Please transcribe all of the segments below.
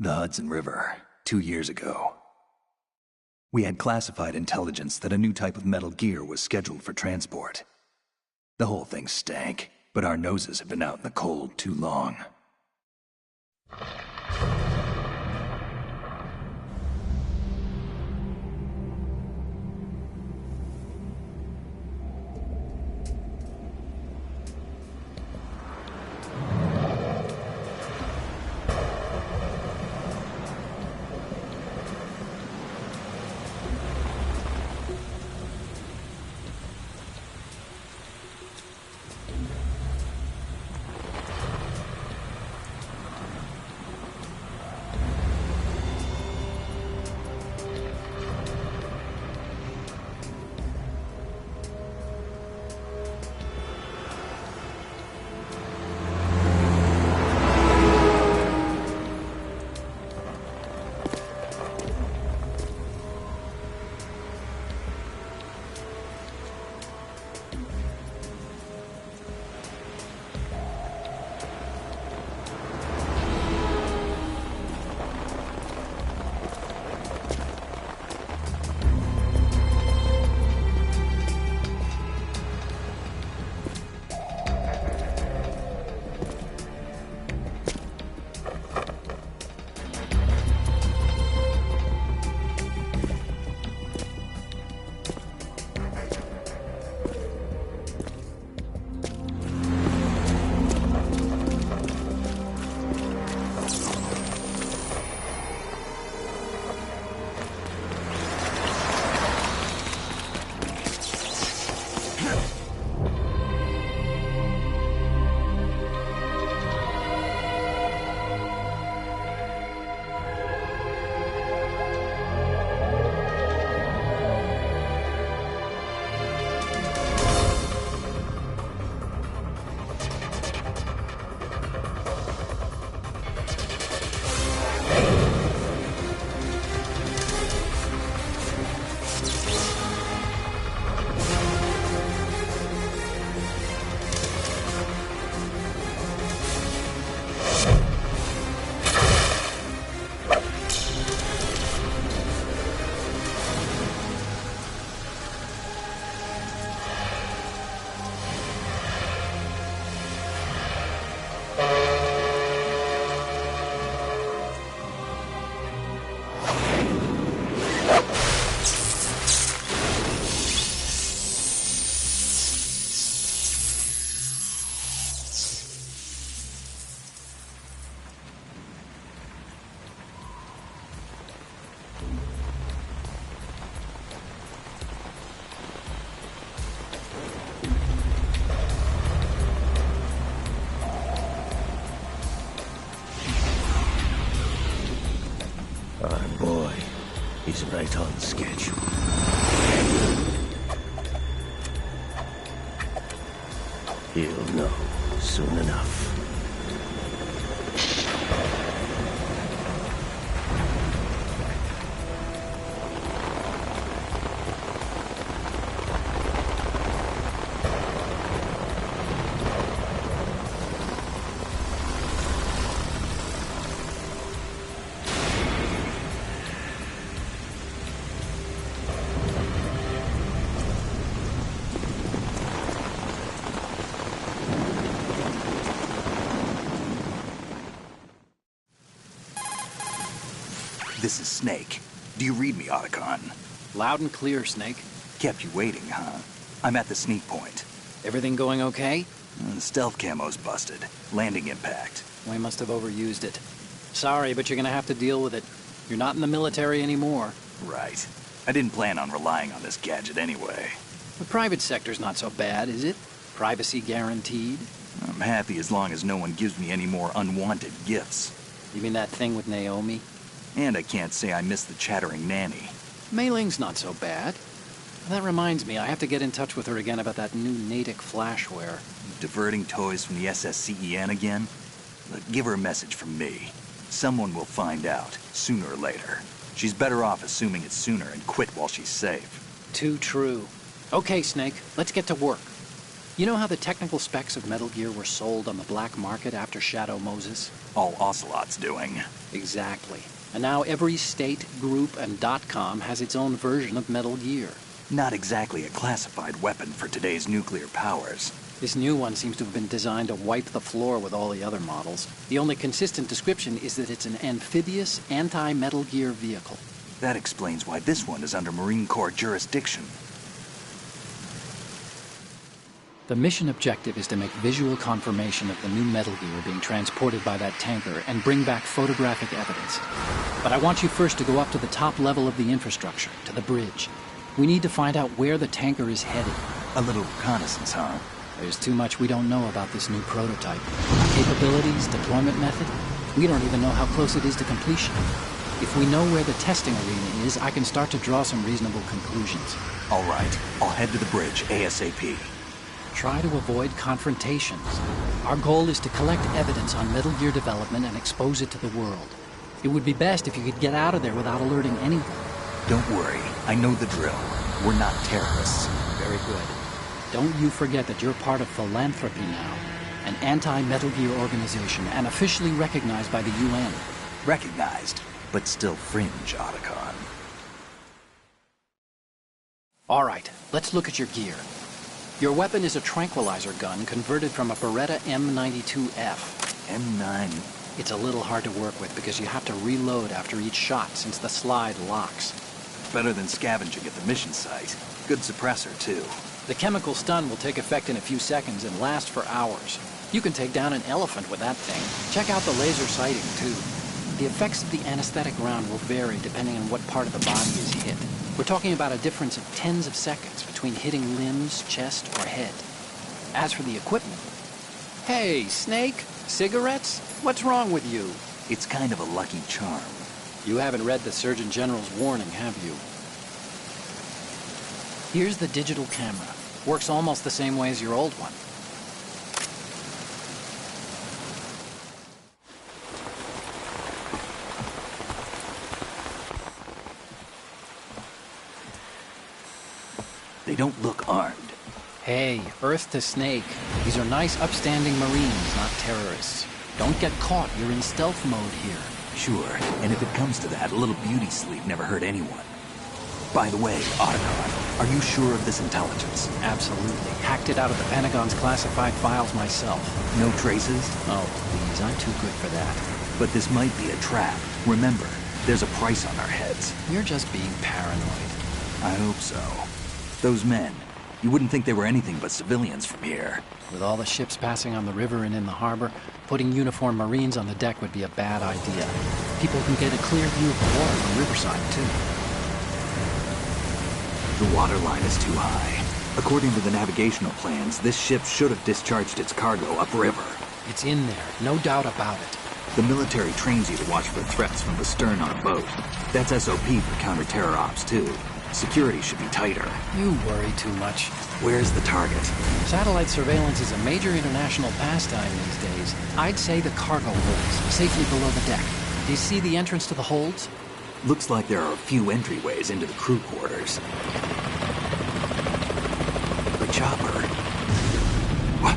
The Hudson River, 2 years ago. We had classified intelligence that a new type of metal gear was scheduled for transport. The whole thing stank, but our noses had been out in the cold too long. He's right on schedule. He'll know soon enough. This is Snake. Do you read me, Otacon? Loud and clear, Snake. Kept you waiting, huh? I'm at the sneak point. Everything going okay? The stealth camo's busted. Landing impact. We must have overused it. Sorry, but you're gonna have to deal with it. You're not in the military anymore. Right. I didn't plan on relying on this gadget anyway. The private sector's not so bad, is it? Privacy guaranteed? I'm happy as long as no one gives me any more unwanted gifts. You mean that thing with Naomi? And I can't say I miss the chattering nanny. Mei Ling's not so bad. That reminds me, I have to get in touch with her again about that new Natick flashware. Diverting toys from the SSCEN again? Look, give her a message from me. Someone will find out, sooner or later. She's better off assuming it sooner and quit while she's safe. Too true. Okay, Snake, let's get to work. You know how the technical specs of Metal Gear were sold on the black market after Shadow Moses? All Ocelot's doing. Exactly. And now every state, group, and .com has its own version of Metal Gear. Not exactly a classified weapon for today's nuclear powers. This new one seems to have been designed to wipe the floor with all the other models. The only consistent description is that it's an amphibious, anti-Metal Gear vehicle. That explains why this one is under Marine Corps jurisdiction. The mission objective is to make visual confirmation of the new Metal Gear being transported by that tanker and bring back photographic evidence. But I want you first to go up to the top level of the infrastructure, to the bridge. We need to find out where the tanker is headed. A little reconnaissance, huh? There's too much we don't know about this new prototype. Capabilities, deployment method. We don't even know how close it is to completion. If we know where the testing arena is, I can start to draw some reasonable conclusions. All right, I'll head to the bridge ASAP. Try to avoid confrontations. Our goal is to collect evidence on Metal Gear development and expose it to the world. It would be best if you could get out of there without alerting anyone. Don't worry, I know the drill. We're not terrorists. Very good. Don't you forget that you're part of Philanthropy now, an anti-Metal Gear organization and officially recognized by the UN. Recognized, but still fringe, Otacon. All right, let's look at your gear. Your weapon is a tranquilizer gun converted from a Beretta M92F. M9. It's a little hard to work with because you have to reload after each shot since the slide locks. Better than scavenging at the mission site. Good suppressor, too. The chemical stun will take effect in a few seconds and last for hours. You can take down an elephant with that thing. Check out the laser sighting, too. The effects of the anesthetic round will vary depending on what part of the body is hit. We're talking about a difference of tens of seconds between hitting limbs, chest, or head. As for the equipment... Hey, Snake? Cigarettes? What's wrong with you? It's kind of a lucky charm. You haven't read the Surgeon General's warning, have you? Here's the digital camera. Works almost the same way as your old one. They don't look armed. Hey, Earth to Snake. These are nice, upstanding Marines, not terrorists. Don't get caught. You're in stealth mode here. Sure, and if it comes to that, a little beauty sleep never hurt anyone. By the way, Otacon, are you sure of this intelligence? Absolutely. Hacked it out of the Pentagon's classified files myself. No traces? Oh, please, I'm too good for that. But this might be a trap. Remember, there's a price on our heads. You're just being paranoid. I hope so. Those men, you wouldn't think they were anything but civilians from here. With all the ships passing on the river and in the harbor, putting uniformed Marines on the deck would be a bad idea. People can get a clear view of the water from Riverside, too. The water line is too high. According to the navigational plans, this ship should have discharged its cargo upriver. It's in there, no doubt about it. The military trains you to watch for threats from the stern on a boat. That's SOP for counter-terror ops, too. Security should be tighter. You worry too much. Where's the target? Satellite surveillance is a major international pastime these days. I'd say the cargo holds, safely below the deck. Do you see the entrance to the holds? Looks like there are a few entryways into the crew quarters. The chopper. What?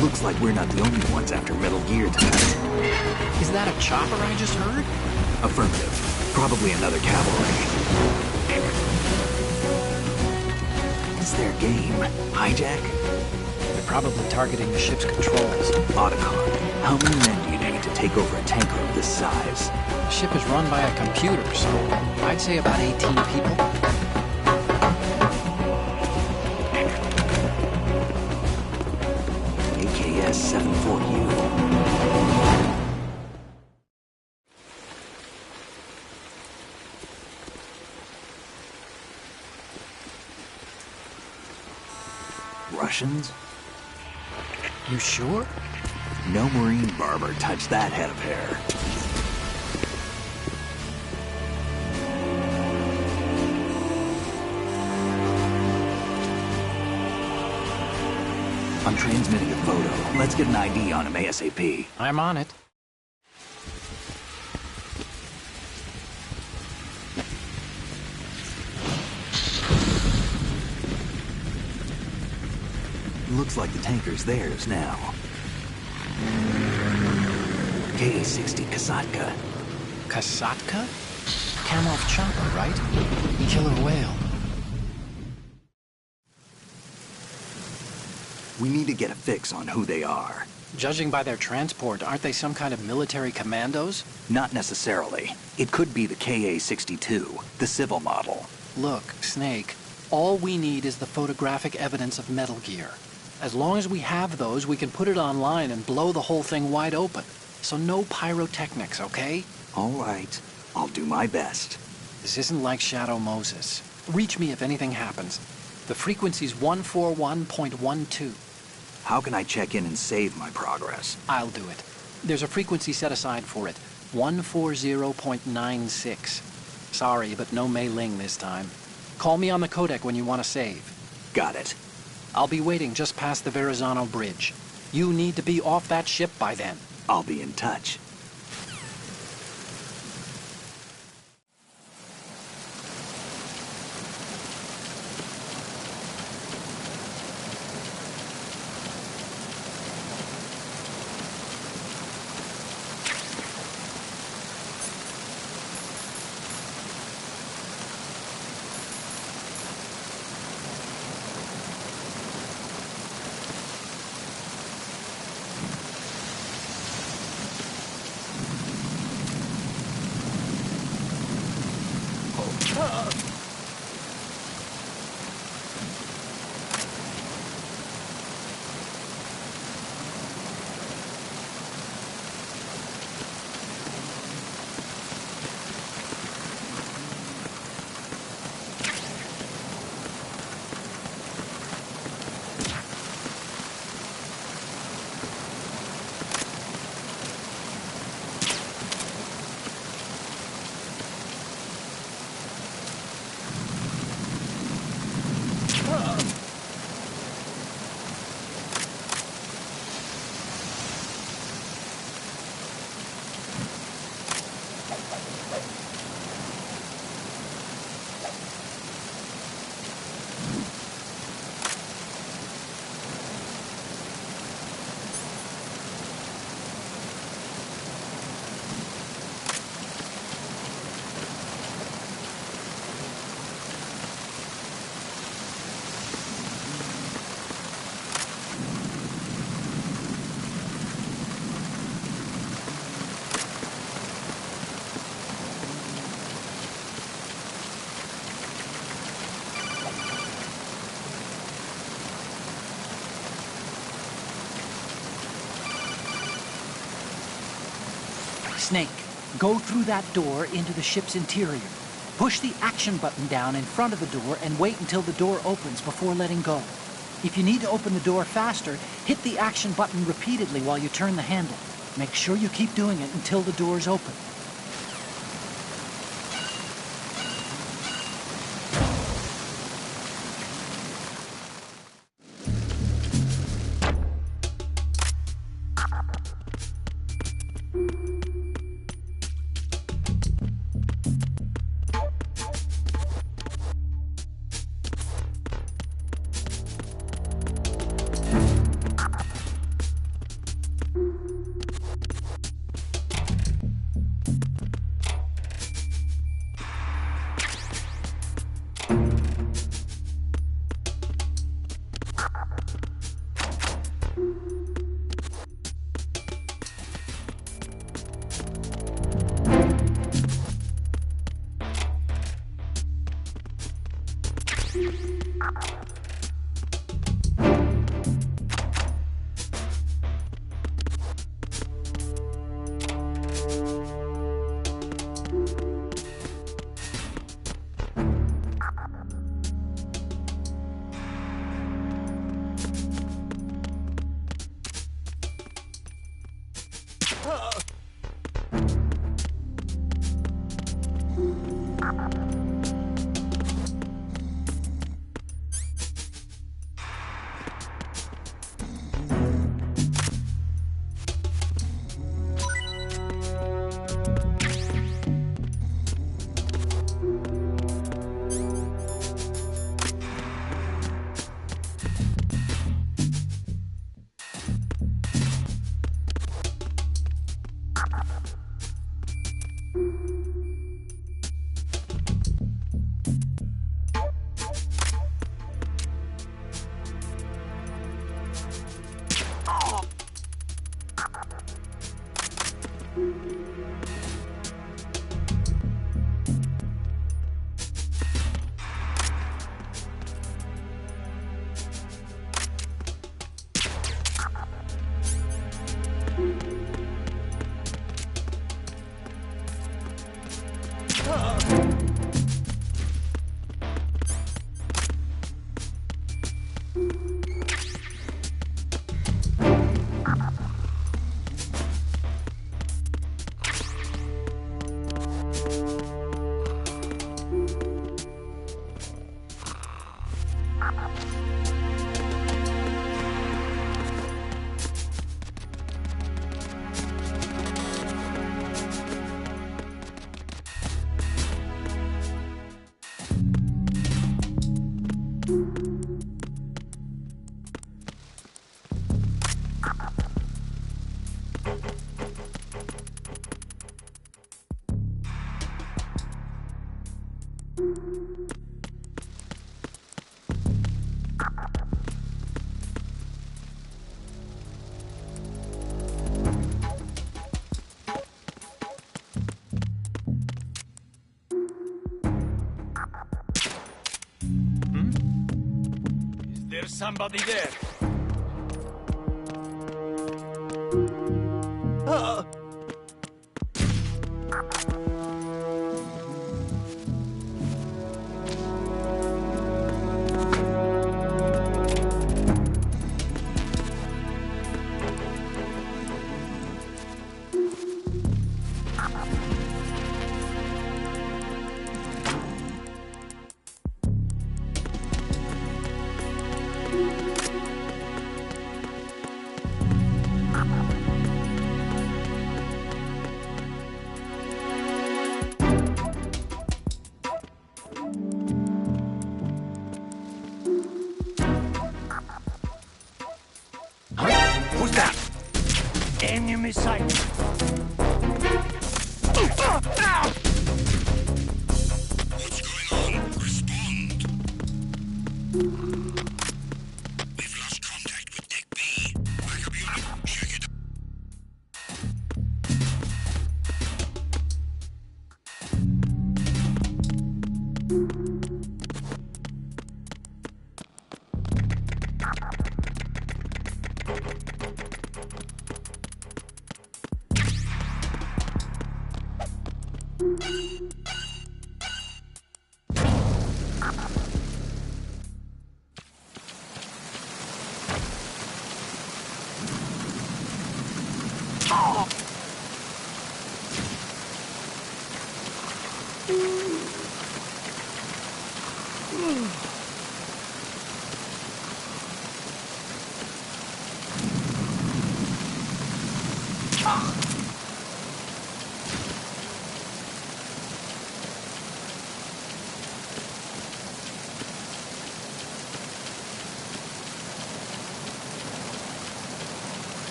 Looks like we're not the only ones after Metal Gear tonight. Is that a chopper I just heard? Affirmative. Probably another cavalry. It's their game. Hijack? They're probably targeting the ship's controls. Otacon, how many men do you need to take over a tanker of this size? The ship is run by a computer, so I'd say about 18 people. AKS-74U. Russians? You sure? No Marine barber touched that head of hair. I'm transmitting a photo. Let's get an ID on him ASAP. I'm on it. Looks like the tanker's theirs now. KA-60 Kasatka. Kasatka? Kamov chopper, right? Killer whale. We need to get a fix on who they are. Judging by their transport, aren't they some kind of military commandos? Not necessarily. It could be the KA-62, the civil model. Look, Snake, all we need is the photographic evidence of Metal Gear. As long as we have those, we can put it online and blow the whole thing wide open. So no pyrotechnics, okay? All right. I'll do my best. This isn't like Shadow Moses. Reach me if anything happens. The frequency's 141.12. How can I check in and save my progress? I'll do it. There's a frequency set aside for it. 140.96. Sorry, but no Mei Ling this time. Call me on the codec when you want to save. Got it. I'll be waiting just past the Verrazano Bridge. You need to be off that ship by then. I'll be in touch. Snake, go through that door into the ship's interior. Push the action button down in front of the door and wait until the door opens before letting go. If you need to open the door faster, hit the action button repeatedly while you turn the handle. Make sure you keep doing it until the door's open. There's somebody there. Who's that? Enemy sight. What's going on? Respond. We've lost contact with Deck B. Backup unit, check it.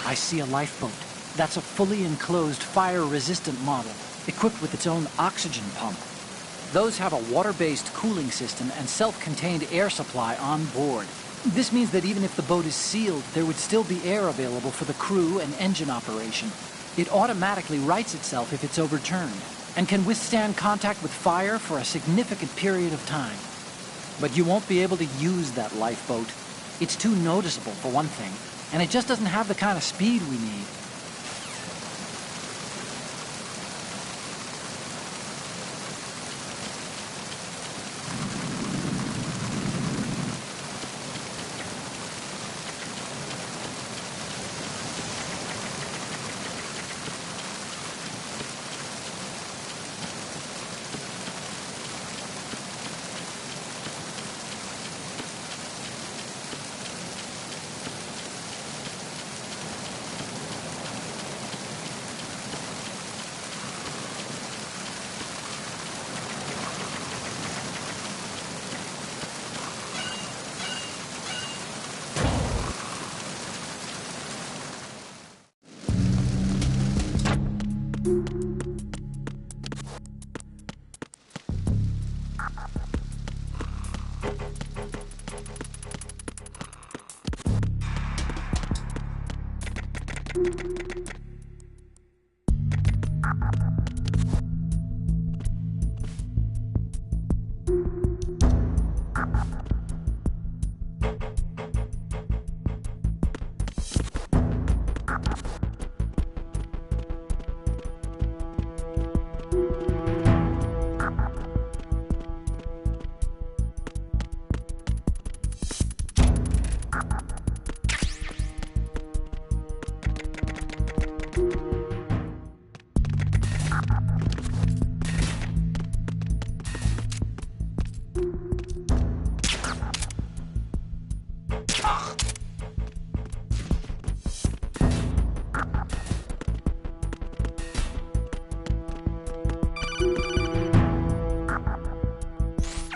I see a lifeboat. That's a fully enclosed, fire-resistant model, equipped with its own oxygen pump. Those have a water-based cooling system and self-contained air supply on board. This means that even if the boat is sealed, there would still be air available for the crew and engine operation. It automatically rights itself if it's overturned, and can withstand contact with fire for a significant period of time. But you won't be able to use that lifeboat. It's too noticeable, for one thing, and it just doesn't have the kind of speed we need.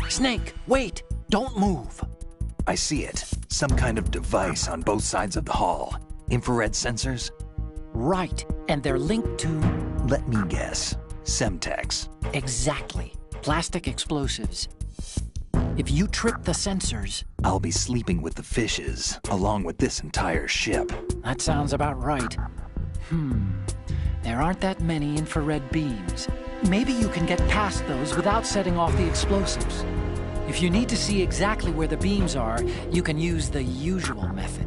Snake, wait! Don't move! I see it. Some kind of device on both sides of the hall. Infrared sensors? Right, and they're linked to... Let me guess. Semtex. Exactly. Plastic explosives. If you trip the sensors... I'll be sleeping with the fishes, along with this entire ship. That sounds about right. There aren't that many infrared beams. Maybe you can get past those without setting off the explosives. If you need to see exactly where the beams are, you can use the usual method.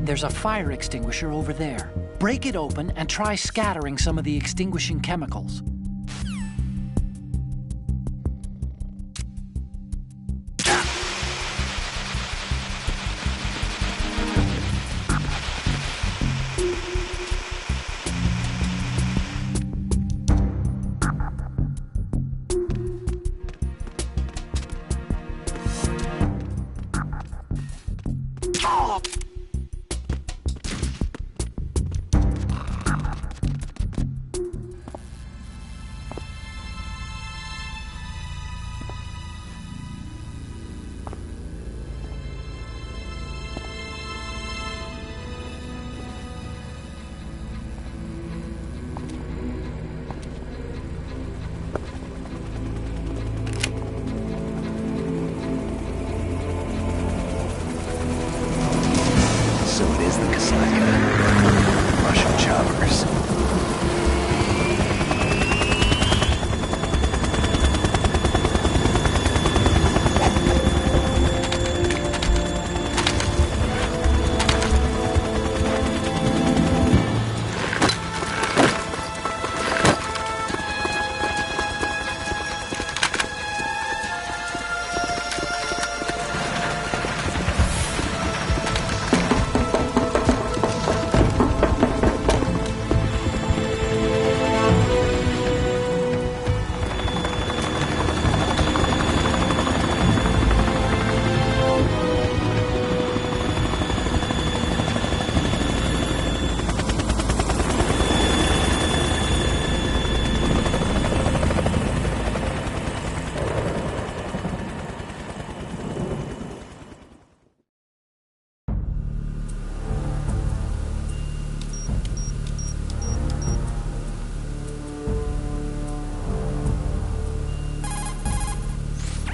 There's a fire extinguisher over there. Break it open and try scattering some of the extinguishing chemicals. So it is the Kasaka. Russian choppers.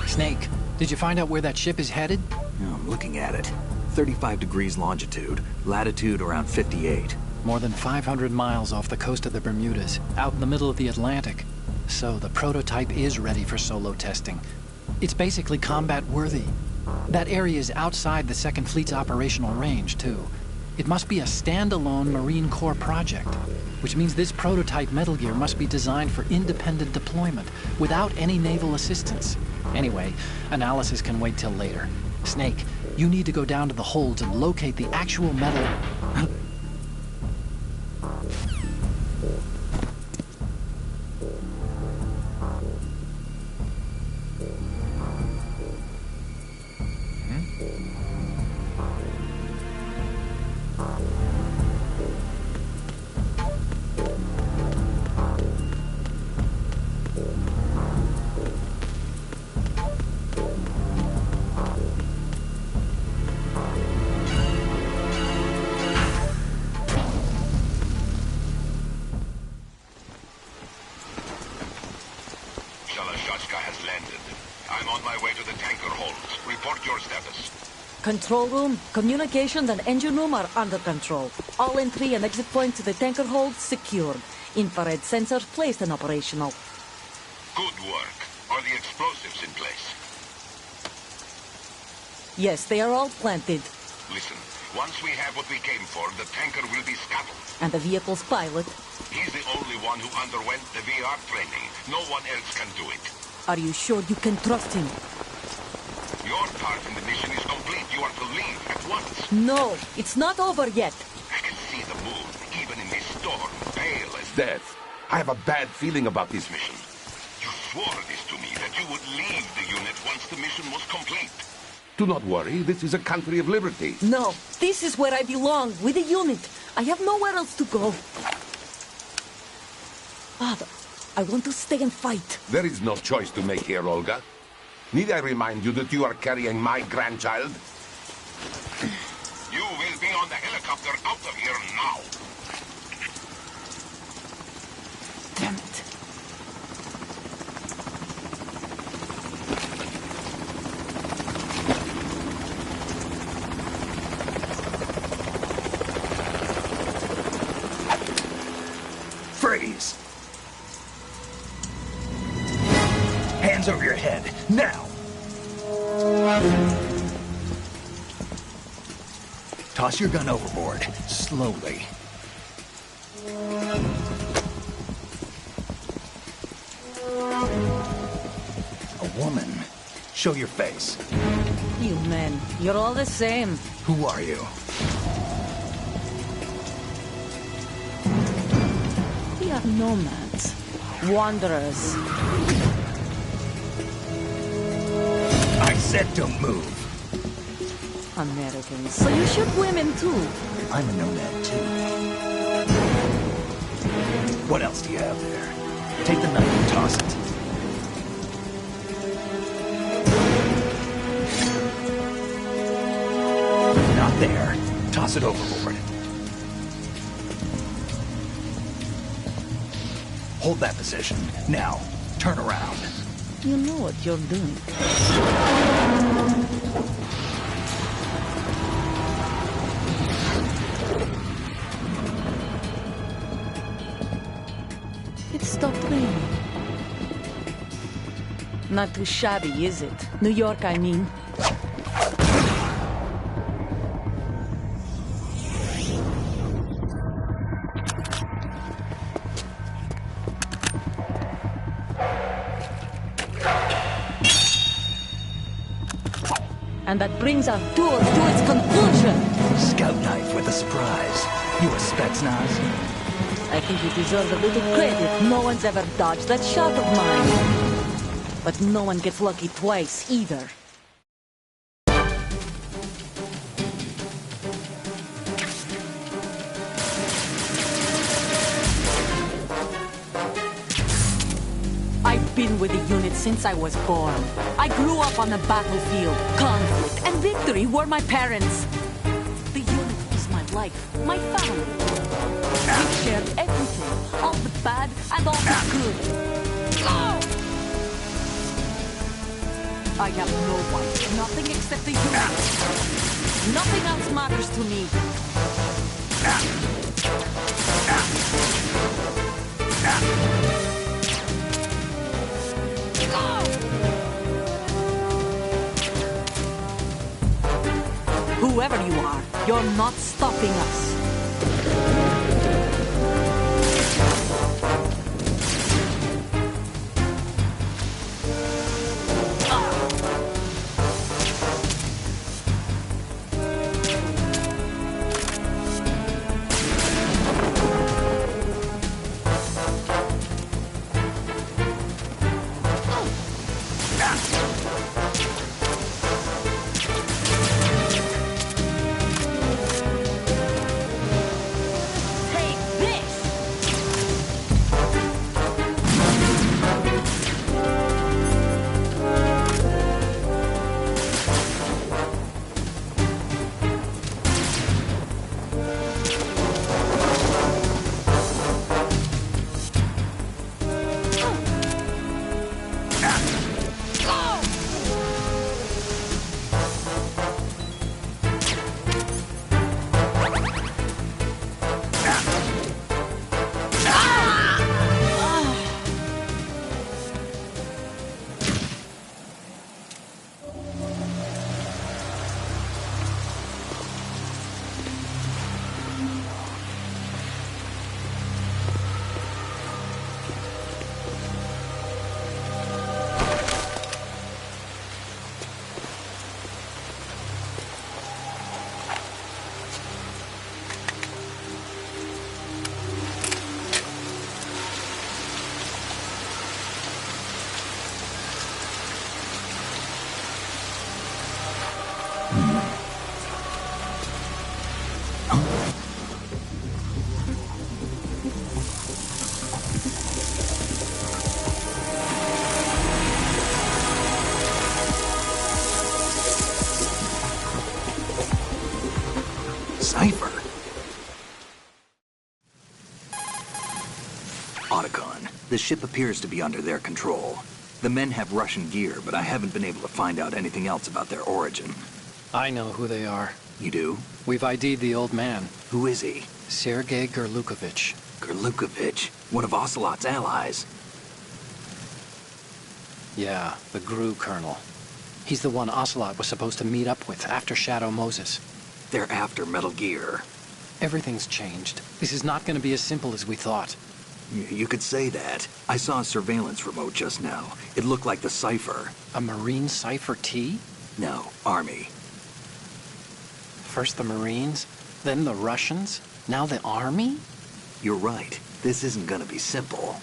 Snake, did you find out where that ship is headed? I'm looking at it. 35 degrees longitude, latitude around 58. More than 500 miles off the coast of the Bermudas, out in the middle of the Atlantic. So the prototype is ready for solo testing. It's basically combat-worthy. That area is outside the Second Fleet's operational range, too. It must be a standalone Marine Corps project, which means this prototype Metal Gear must be designed for independent deployment, without any naval assistance. Anyway, analysis can wait till later. Snake, you need to go down to the holds and locate the actual metal... Control room, communications, and engine room are under control. All entry and exit points to the tanker hold secured. Infrared sensors placed and operational. Good work. Are the explosives in place? Yes, they are all planted. Listen, once we have what we came for, the tanker will be scuttled. And the vehicle's pilot. He's the only one who underwent the VR training. No one else can do it. Are you sure you can trust him? Your part in the mission is complete. You are to leave at once. No, it's not over yet. I can see the moon, even in this storm, pale as death. I have a bad feeling about this mission. You swore this to me, that you would leave the unit once the mission was complete. Do not worry, this is a country of liberty. No, this is where I belong, with the unit. I have nowhere else to go. Father, I want to stay and fight. There is no choice to make here, Olga. Need I remind you that you are carrying my grandchild? You will be on the helicopter out of here now. Damn it. Freeze! Hands over your head, now! Toss your gun overboard, slowly. A woman. Show your face. You men, you're all the same. Who are you? We are nomads. Wanderers. I said don't move. Americans. So you shoot women too. I'm a nomad too. What else do you have there? Take the knife and toss it. Not there. Toss it overboard. Hold that position. Now, turn around. You know what you're doing. It stopped raining. Not too shabby, is it? New York, I mean. And that brings our tour to its conclusion. Scout knife with a surprise. You a Spetsnaz? I think you deserve a little credit. No one's ever dodged that shot of mine. But no one gets lucky twice, either. I've been with the unit since I was born. I grew up on the battlefield. Conflict and victory were my parents. The unit is my life, my family. We shared everything, all the bad and all the good. I have no one, nothing except the unit. Nothing else matters to me. Whoever you are, you're not stopping us. Cypher? Otacon, the ship appears to be under their control. The men have Russian gear, but I haven't been able to find out anything else about their origin. I know who they are. You do? We've ID'd the old man, Who is he? Sergei Gerlukovich. Gerlukovich, one of Ocelot's allies. Yeah, the GRU colonel. He's the one Ocelot was supposed to meet up with after Shadow Moses. They're after Metal Gear. Everything's changed. This is not going to be as simple as we thought. You could say that. I saw a surveillance remote just now. It looked like the Cypher. A Marine Cypher T? No, Army. First the Marines, then the Russians, now the Army? You're right. This isn't gonna be simple.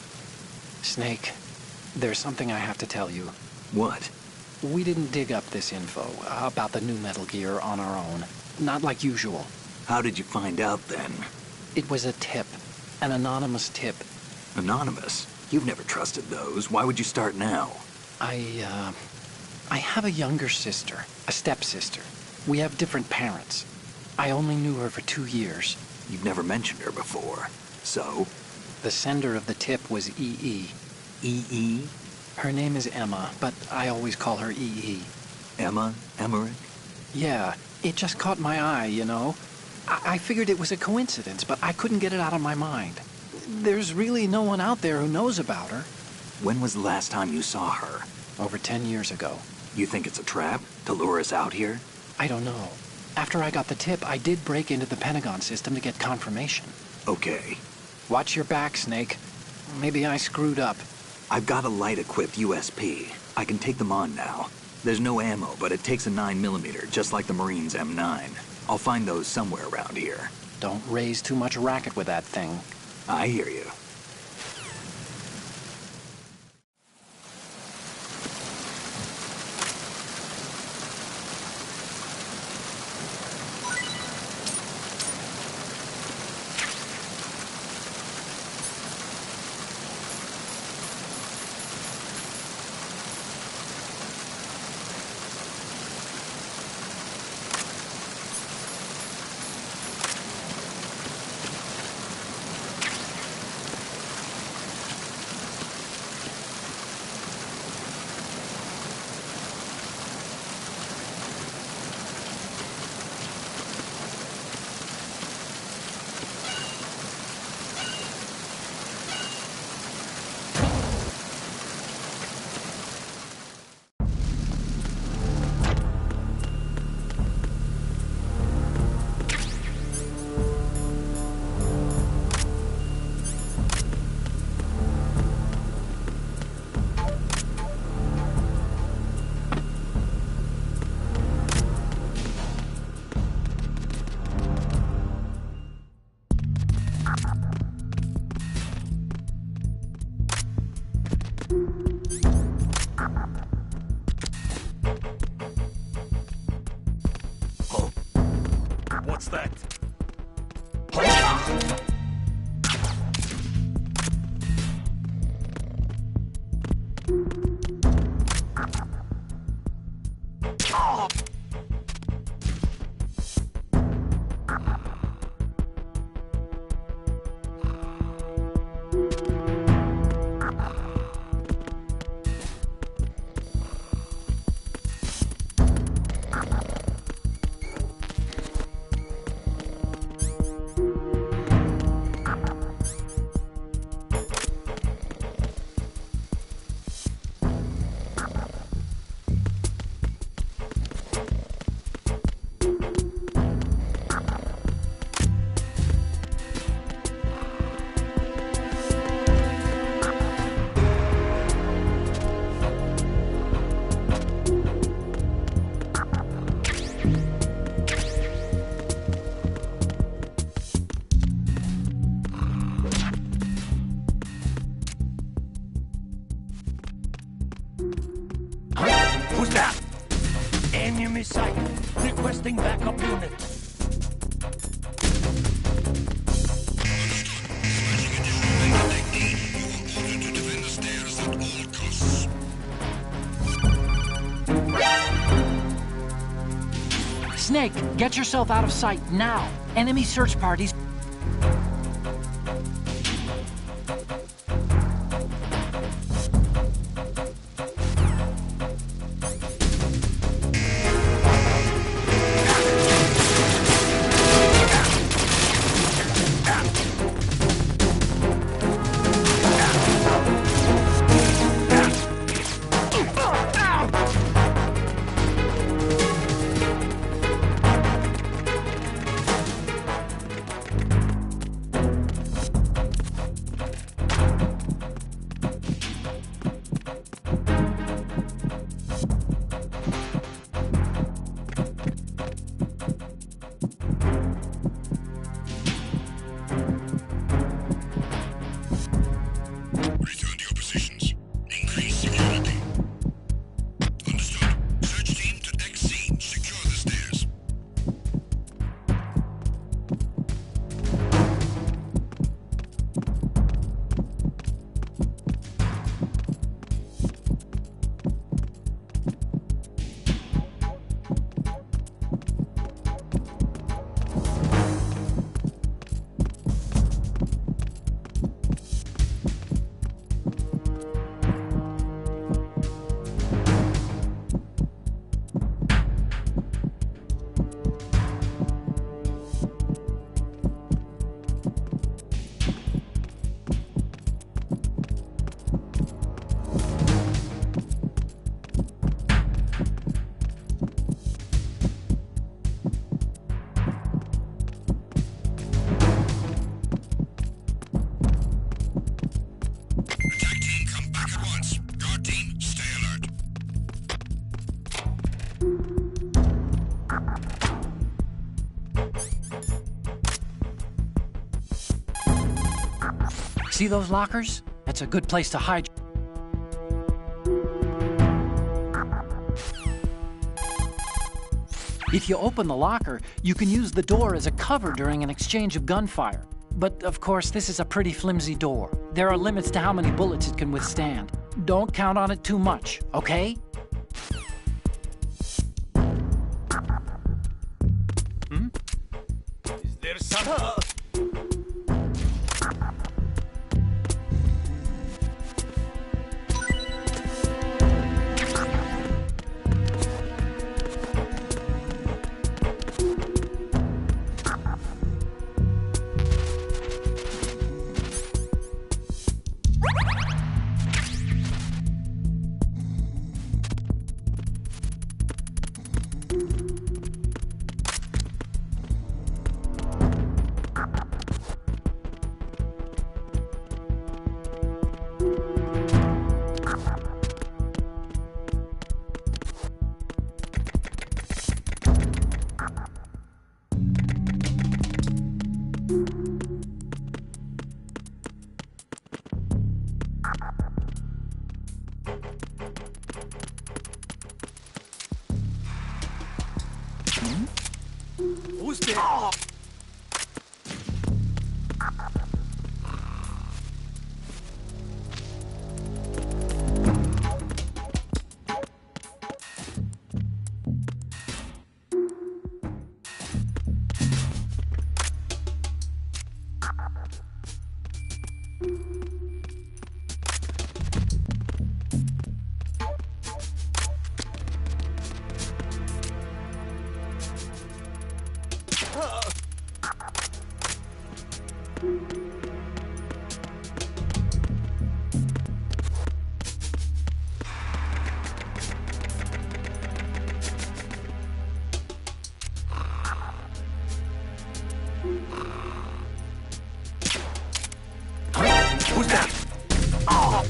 Snake, there's something I have to tell you. What? We didn't dig up this info about the new Metal Gear on our own. Not like usual. How did you find out then? It was a tip. An anonymous tip. Anonymous? You've never trusted those. Why would you start now? I have a younger sister, a stepsister. We have different parents. I only knew her for 2 years. You've never mentioned her before. So? The sender of the tip was EE. EE? Her name is Emma, but I always call her EE. Emma? Emmerich? Yeah, it just caught my eye, you know? I figured it was a coincidence, but I couldn't get it out of my mind. There's really no one out there who knows about her. When was the last time you saw her? Over 10 years ago. You think it's a trap? To lure us out here? I don't know. After I got the tip, I did break into the Pentagon system to get confirmation. Okay. Watch your back, Snake. Maybe I screwed up. I've got a light-equipped USP. I can take them on now. There's no ammo, but it takes a 9mm, just like the Marines' M9. I'll find those somewhere around here. Don't raise too much racket with that thing. I hear you. What's that? Who's that? Enemy sighted. Requesting backup unit. Snake, get yourself out of sight now. Enemy search parties. See those lockers? That's a good place to hide. If you open the locker, you can use the door as a cover during an exchange of gunfire. But of course, this is a pretty flimsy door. There are limits to how many bullets it can withstand. Don't count on it too much, okay? Is there some... Who's there? Oh. Who's that? Oh.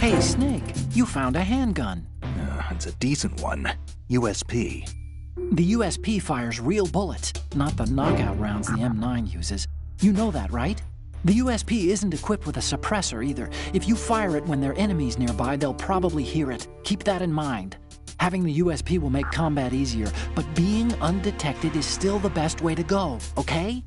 Hey, Snake, you found a handgun. It's a decent one. USP. The USP fires real bullets, not the knockout rounds the M9 uses. You know that, right? The USP isn't equipped with a suppressor either. If you fire it when there are enemies nearby, they'll probably hear it. Keep that in mind. Having the USP will make combat easier, but being undetected is still the best way to go, okay?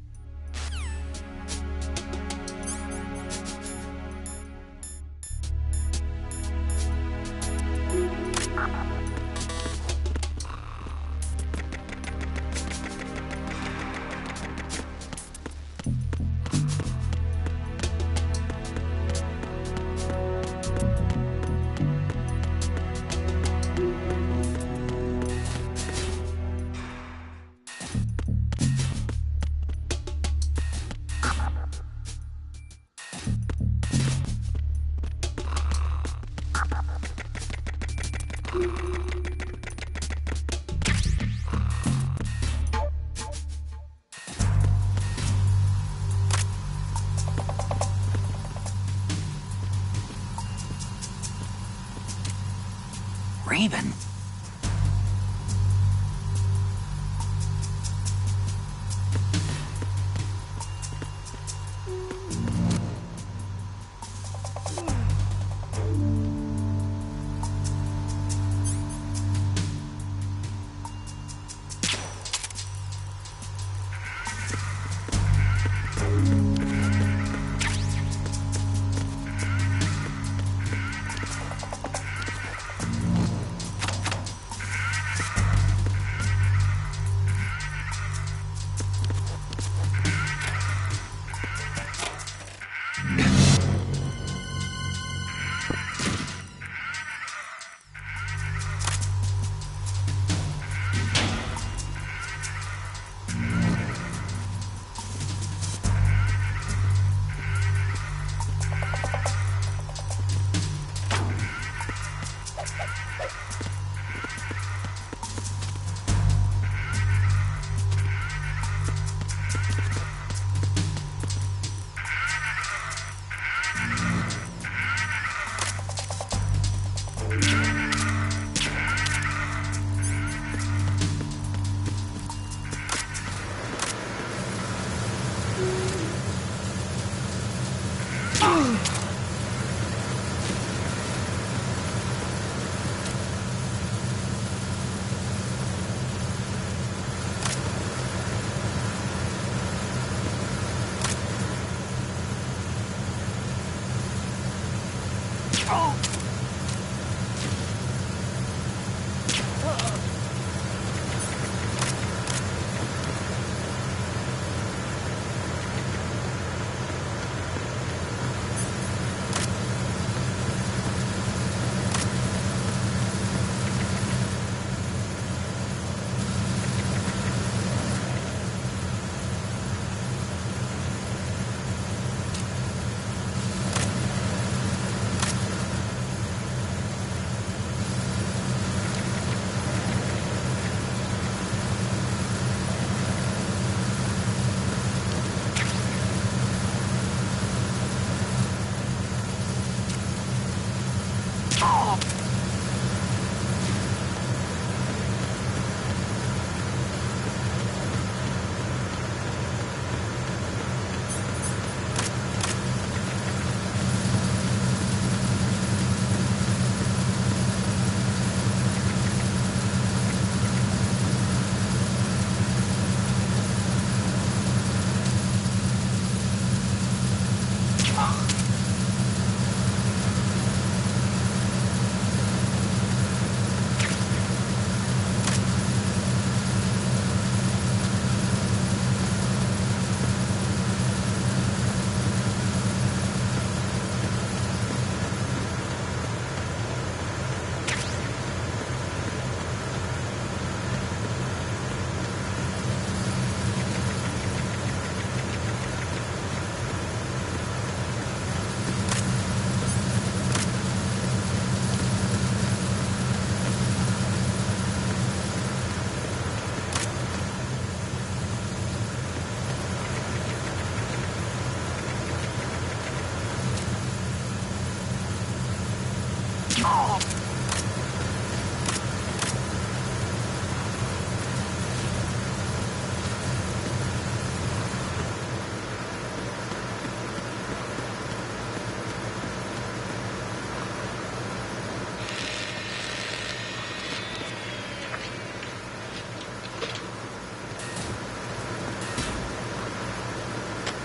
Raven.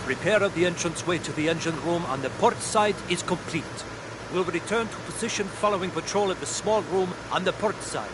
Repair of the entranceway to the engine room on the port side is complete. We'll return to position following patrol at the small room on the port side.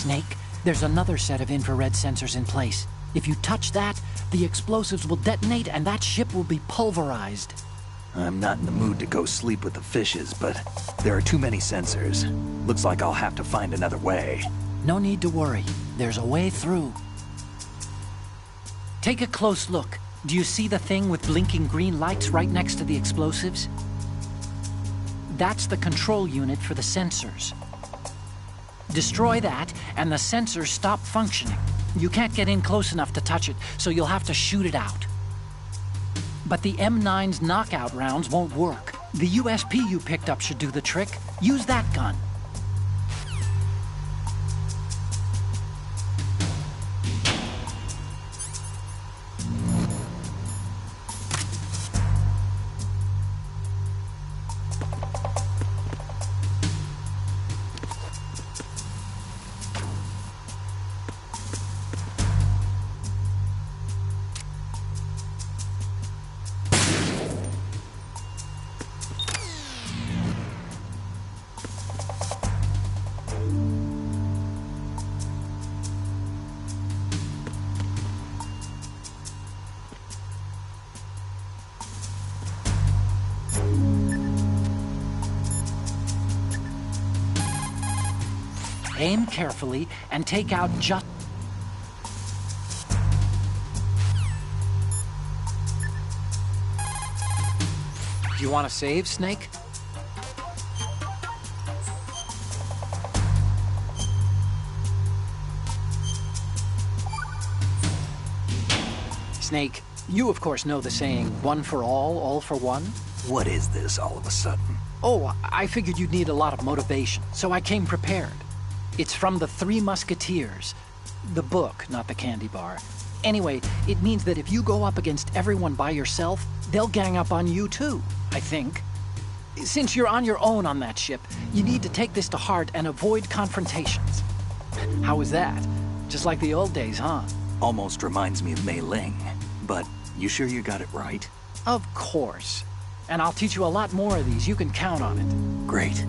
Snake, there's another set of infrared sensors in place. If you touch that, the explosives will detonate and that ship will be pulverized. I'm not in the mood to go sleep with the fishes, but there are too many sensors. Looks like I'll have to find another way. No need to worry. There's a way through. Take a close look. Do you see the thing with blinking green lights right next to the explosives? That's the control unit for the sensors. Destroy that, and the sensors stop functioning. You can't get in close enough to touch it, so you'll have to shoot it out. But the M9's knockout rounds won't work. The USP you picked up should do the trick. Use that gun. Aim carefully and take out just... Do you want to save, Snake? Snake, you of course know the saying, one for all for one? What is this all of a sudden? Oh, I figured you'd need a lot of motivation, so I came prepared. It's from the Three Musketeers. The book, not the candy bar. Anyway, it means that if you go up against everyone by yourself, they'll gang up on you too, I think. Since you're on your own on that ship, you need to take this to heart and avoid confrontations. How was that? Just like the old days, huh? Almost reminds me of Mei Ling. But you sure you got it right? Of course. And I'll teach you a lot more of these. You can count on it. Great.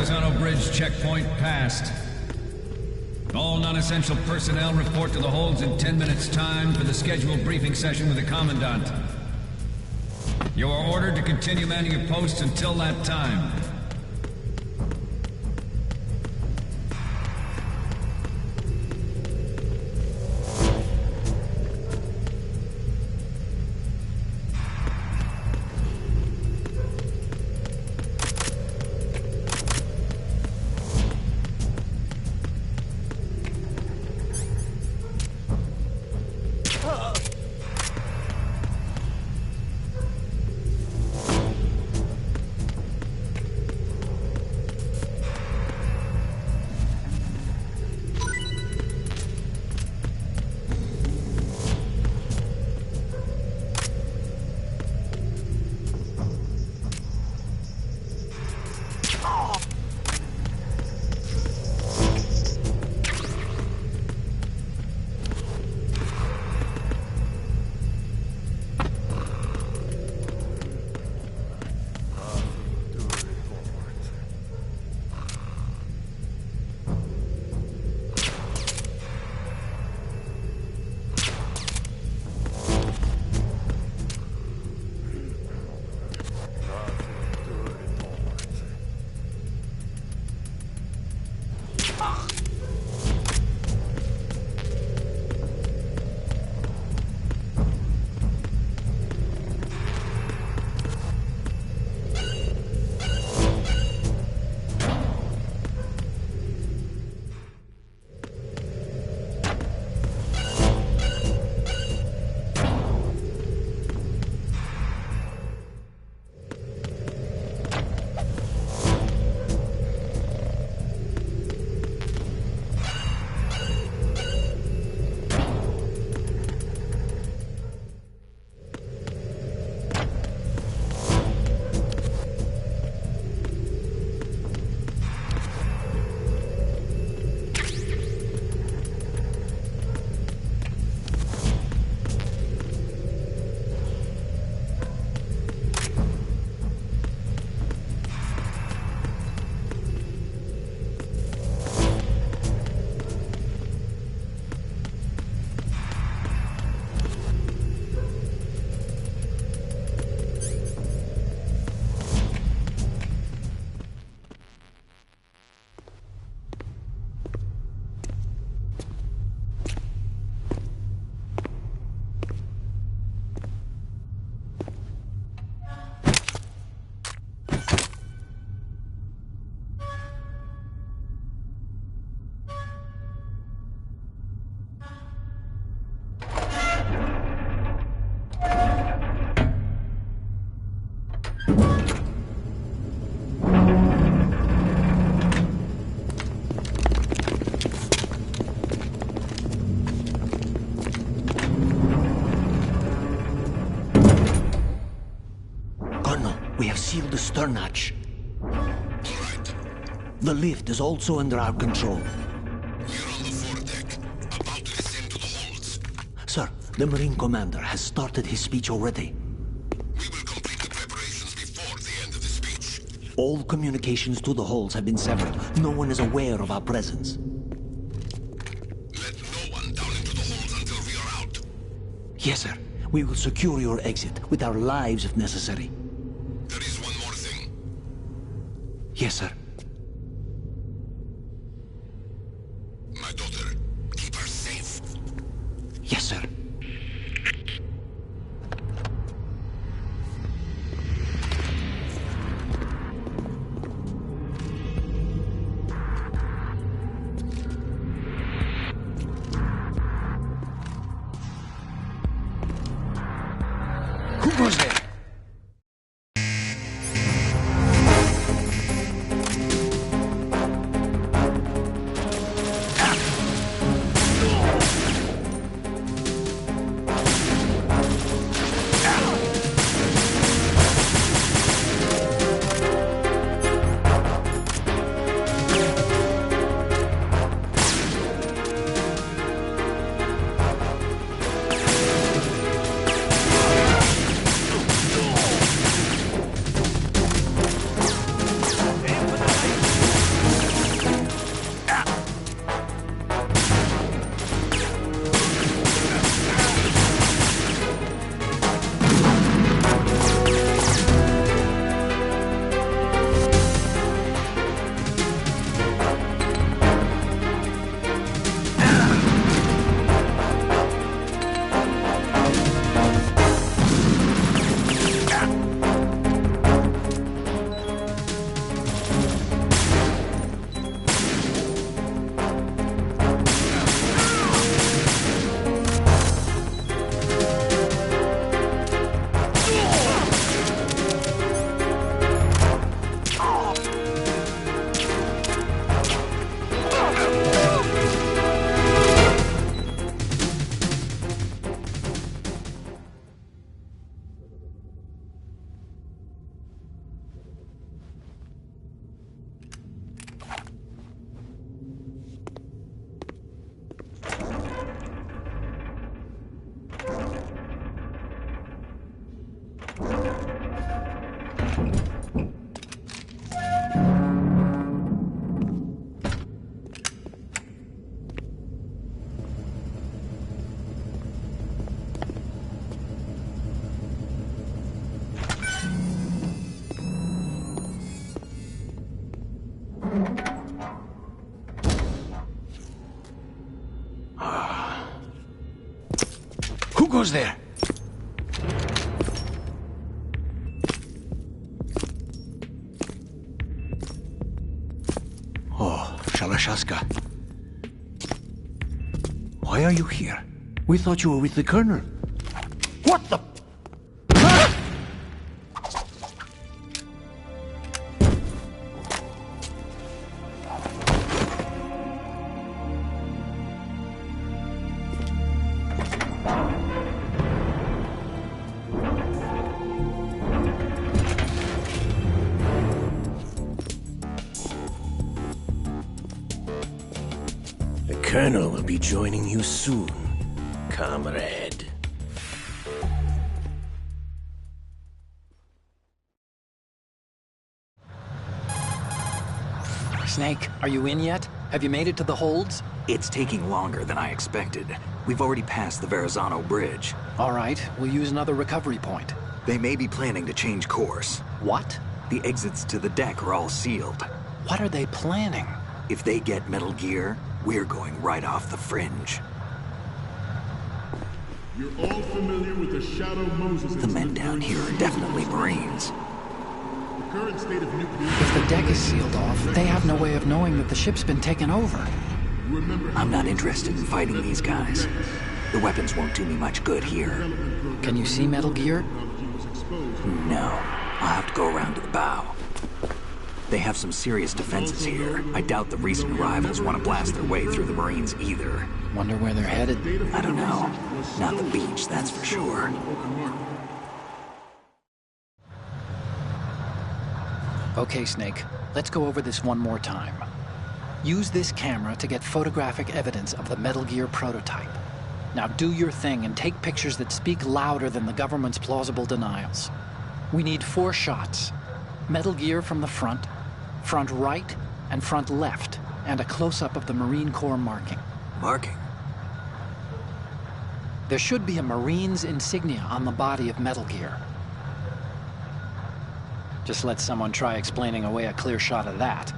Verrazano Bridge checkpoint passed. All non-essential personnel report to the holds in 10 minutes' time for the scheduled briefing session with the Commandant. You are ordered to continue manning your posts until that time. We have sealed the stern hatch. All right. The lift is also under our control. We're on the foredeck, about to descend to the holds. Sir, the Marine Commander has started his speech already. We will complete the preparations before the end of the speech. All communications to the holds have been severed. No one is aware of our presence. Let no one down into the holds until we are out. Yes, sir. We will secure your exit, with our lives if necessary. There is one more thing. Yes, sir. My daughter, keep her safe. Yes, sir. Who goes there? Who's there? Oh, Shalashaska. Why are you here? We thought you were with the Colonel. What the? The Colonel will be joining you soon, comrade. Snake, are you in yet? Have you made it to the holds? It's taking longer than I expected. We've already passed the Verrazano Bridge. All right, we'll use another recovery point. They may be planning to change course. What? The exits to the deck are all sealed. What are they planning? If they get Metal Gear, we're going right off the fringe. You're all familiar with the Shadow Moses. The men down here are definitely Marines. The current state of nuclear... If the deck is sealed off, they have no way of knowing that the ship's been taken over. I'm not interested in fighting these guys. The weapons won't do me much good here. Can you see Metal Gear? No. I'll have to go around to the bow. They have some serious defenses here. I doubt the recent arrivals want to blast their way through the Marines either. Wonder where they're headed? I don't know. Not the beach, that's for sure. Okay, Snake. Let's go over this one more time. Use this camera to get photographic evidence of the Metal Gear prototype. Now do your thing and take pictures that speak louder than the government's plausible denials. We need 4 shots. Metal Gear from the front right, and front left, and a close-up of the Marine Corps marking. Marking? There should be a Marine's insignia on the body of Metal Gear. Just let someone try explaining away a clear shot of that.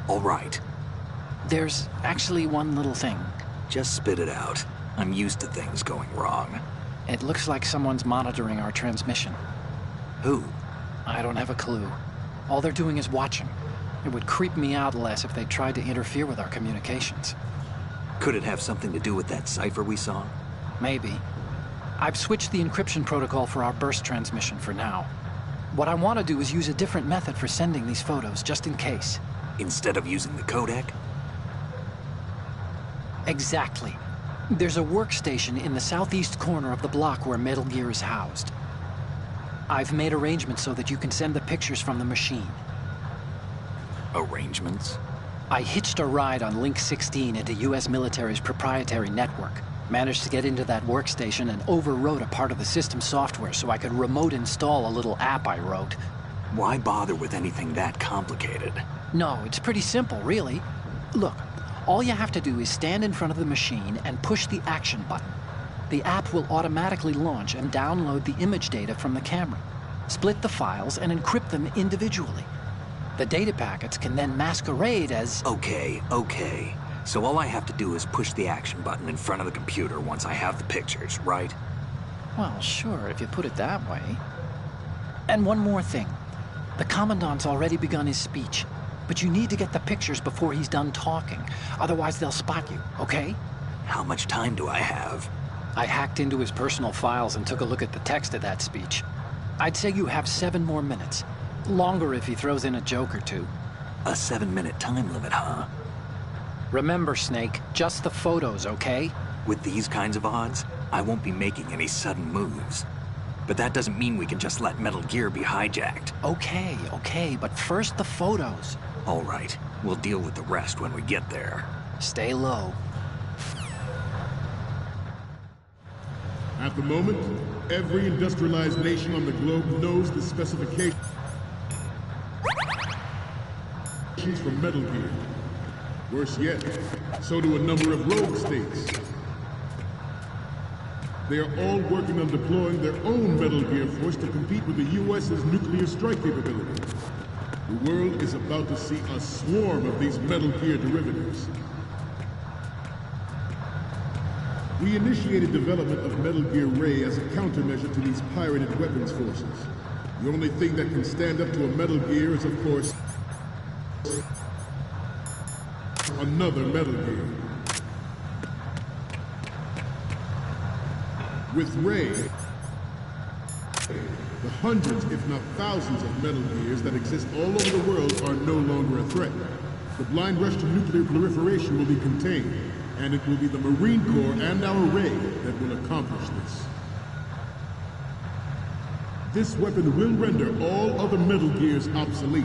All right. There's actually one little thing. Just spit it out. I'm used to things going wrong. It looks like someone's monitoring our transmission. Who? I don't have a clue. All they're doing is watching. It would creep me out less if they tried to interfere with our communications. Could it have something to do with that cipher we saw? Maybe. I've switched the encryption protocol for our burst transmission for now. What I want to do is use a different method for sending these photos, just in case. Instead of using the codec? Exactly. There's a workstation in the southeast corner of the block where Metal Gear is housed. I've made arrangements so that you can send the pictures from the machine. Arrangements? I hitched a ride on Link 16 into U.S. military's proprietary network. Managed to get into that workstation and overwrote a part of the system software so I could remote install a little app I wrote. Why bother with anything that complicated? No, it's pretty simple, really. Look, all you have to do is stand in front of the machine and push the action button. The app will automatically launch and download the image data from the camera, split the files, and encrypt them individually. The data packets can then masquerade as... Okay. So all I have to do is push the action button in front of the computer once I have the pictures, right? Well, sure, if you put it that way. And one more thing. The Commandant's already begun his speech, but you need to get the pictures before he's done talking. Otherwise, they'll spot you, okay? How much time do I have? I hacked into his personal files and took a look at the text of that speech. I'd say you have 7 more minutes. Longer if he throws in a joke or two. A 7-minute time limit, huh? Remember, Snake, just the photos, okay? With these kinds of odds, I won't be making any sudden moves. But that doesn't mean we can just let Metal Gear be hijacked. Okay, but first the photos. All right, we'll deal with the rest when we get there. Stay low. At the moment, every industrialized nation on the globe knows the specifications for Metal Gear. Worse yet, so do a number of rogue states. They are all working on deploying their own Metal Gear force to compete with the U.S.'s nuclear strike capability. The world is about to see a swarm of these Metal Gear derivatives. We initiated development of Metal Gear Ray as a countermeasure to these pirated weapons forces. The only thing that can stand up to a Metal Gear is, of course, another Metal Gear. With Ray, the hundreds, if not thousands, of Metal Gears that exist all over the world are no longer a threat. The blind rush to nuclear proliferation will be contained, and it will be the Marine Corps and our Ray that will accomplish this. This weapon will render all other Metal Gears obsolete.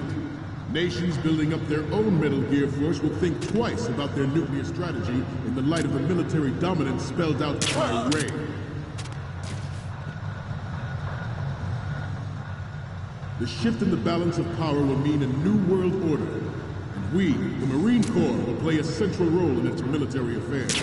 Nations building up their own Metal Gear force will think twice about their nuclear strategy in the light of the military dominance spelled out by Ray. The shift in the balance of power will mean a new world order, and we, the Marine Corps, will play a central role in its military affairs.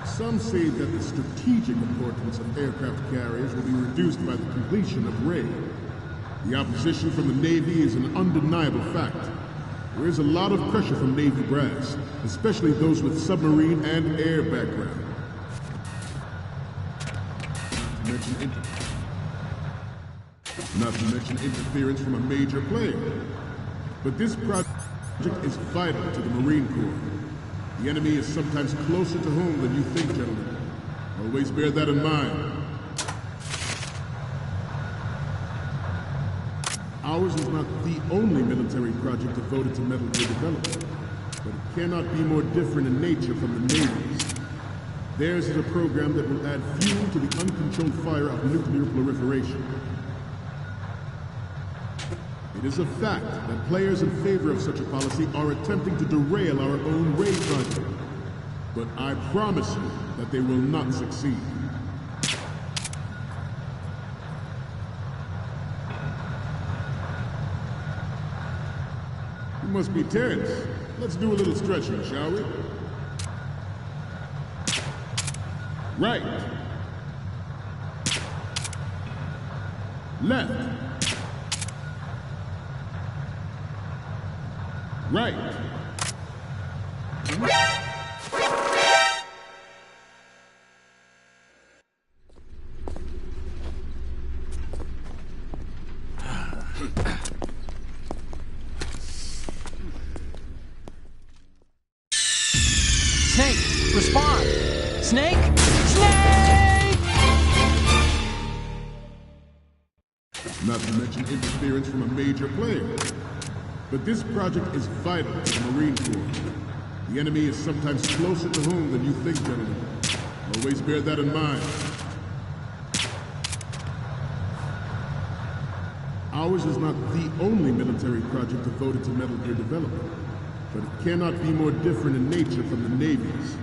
Some say that the strategic importance of aircraft carriers will be reduced by the completion of Ray. The opposition from the Navy is an undeniable fact. There is a lot of pressure from Navy brass, especially those with submarine and air background. Not to mention interference from a major player. But this project is vital to the Marine Corps. The enemy is sometimes closer to home than you think, gentlemen. Always bear that in mind. Ours is not the only military project devoted to Metal Gear development, but it cannot be more different in nature from the Navy's. Theirs is a program that will add fuel to the uncontrolled fire of nuclear proliferation. It is a fact that players in favor of such a policy are attempting to derail our own Ray project. But I promise you that they will not succeed. You must be tense. Let's do a little stretching, shall we? Right. Left. Right. Snake, respond! Snake? Snake! Not to mention interference from a major player. But this project is vital to the Marine Corps. The enemy is sometimes closer to home than you think, gentlemen. Always bear that in mind. Ours is not the only military project devoted to Metal Gear development, but it cannot be more different in nature from the Navy's.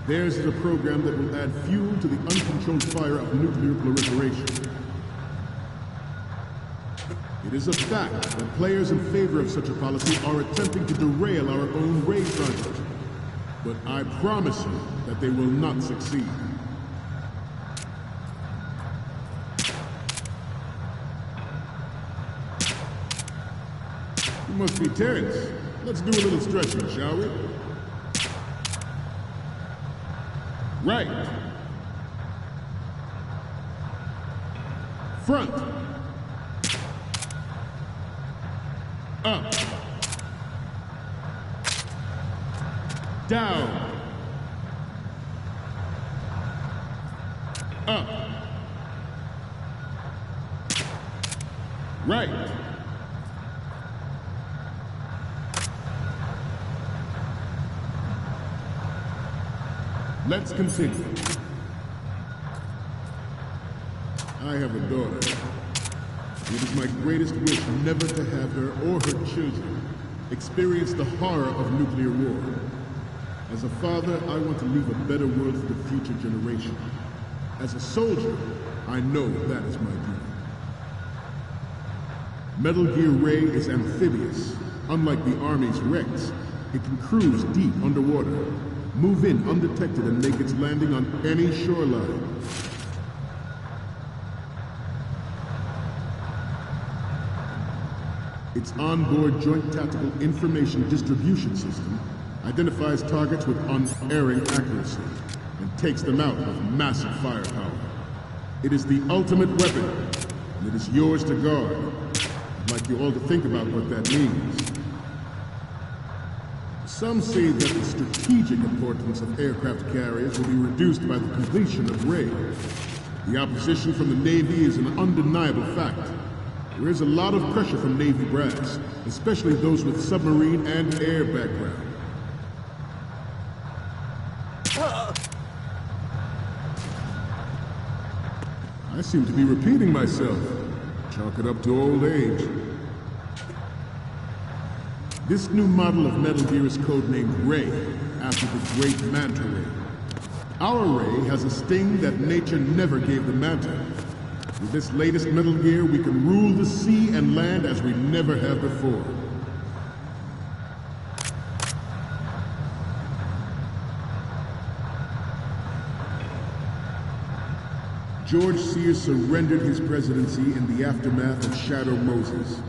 Theirs is a program that will add fuel to the uncontrolled fire of nuclear proliferation. It is a fact that players in favor of such a policy are attempting to derail our own Ray project. But I promise you that they will not succeed. You must be tense. Let's do a little stretching, shall we? Right. Front. Up. Down. Up. Right. Let's continue. I have a daughter. It is my greatest wish never to have her or her children experience the horror of nuclear war. As a father, I want to leave a better world for the future generation. As a soldier, I know that is my duty. Metal Gear Ray is amphibious. Unlike the Army's Rex, it can cruise deep underwater, move in undetected and make its landing on any shoreline. Its onboard Joint Tactical Information Distribution System identifies targets with unerring accuracy and takes them out with massive firepower. It is the ultimate weapon, and it is yours to guard. I'd like you all to think about what that means. Some say that the strategic importance of aircraft carriers will be reduced by the completion of Ray. The opposition from the Navy is an undeniable fact. There is a lot of pressure from Navy brass, especially those with submarine and air background. I seem to be repeating myself. Chalk it up to old age. This new model of Metal Gear is codenamed Ray, after the great Manta Ray. Our Ray has a sting that nature never gave the Manta. With this latest Metal Gear, we can rule the sea and land as we never have before. George Sears surrendered his presidency in the aftermath of Shadow Moses.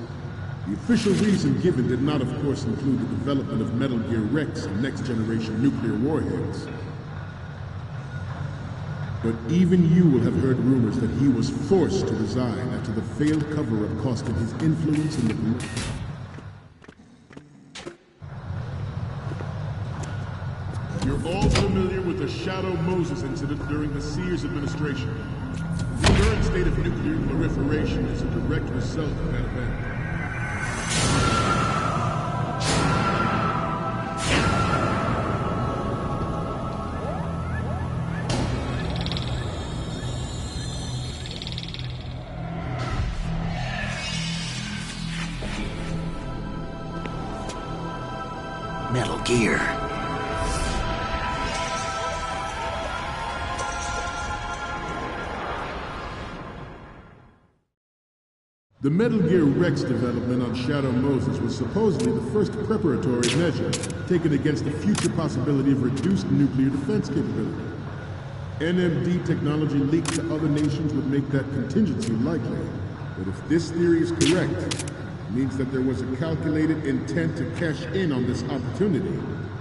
The official reason given did not, of course, include the development of Metal Gear Rex and next-generation nuclear warheads. But even you will have heard rumors that he was forced to resign after the failed cover-up cost him his influence in the... You're all familiar with the Shadow Moses incident during the Sears administration. The current state of nuclear proliferation is a direct result of that event. Metal Gear. The Metal Gear Rex development on Shadow Moses was supposedly the first preparatory measure taken against the future possibility of reduced nuclear defense capability. NMD technology leaked to other nations would make that contingency likely. But if this theory is correct, it means that there was a calculated intent to cash in on this opportunity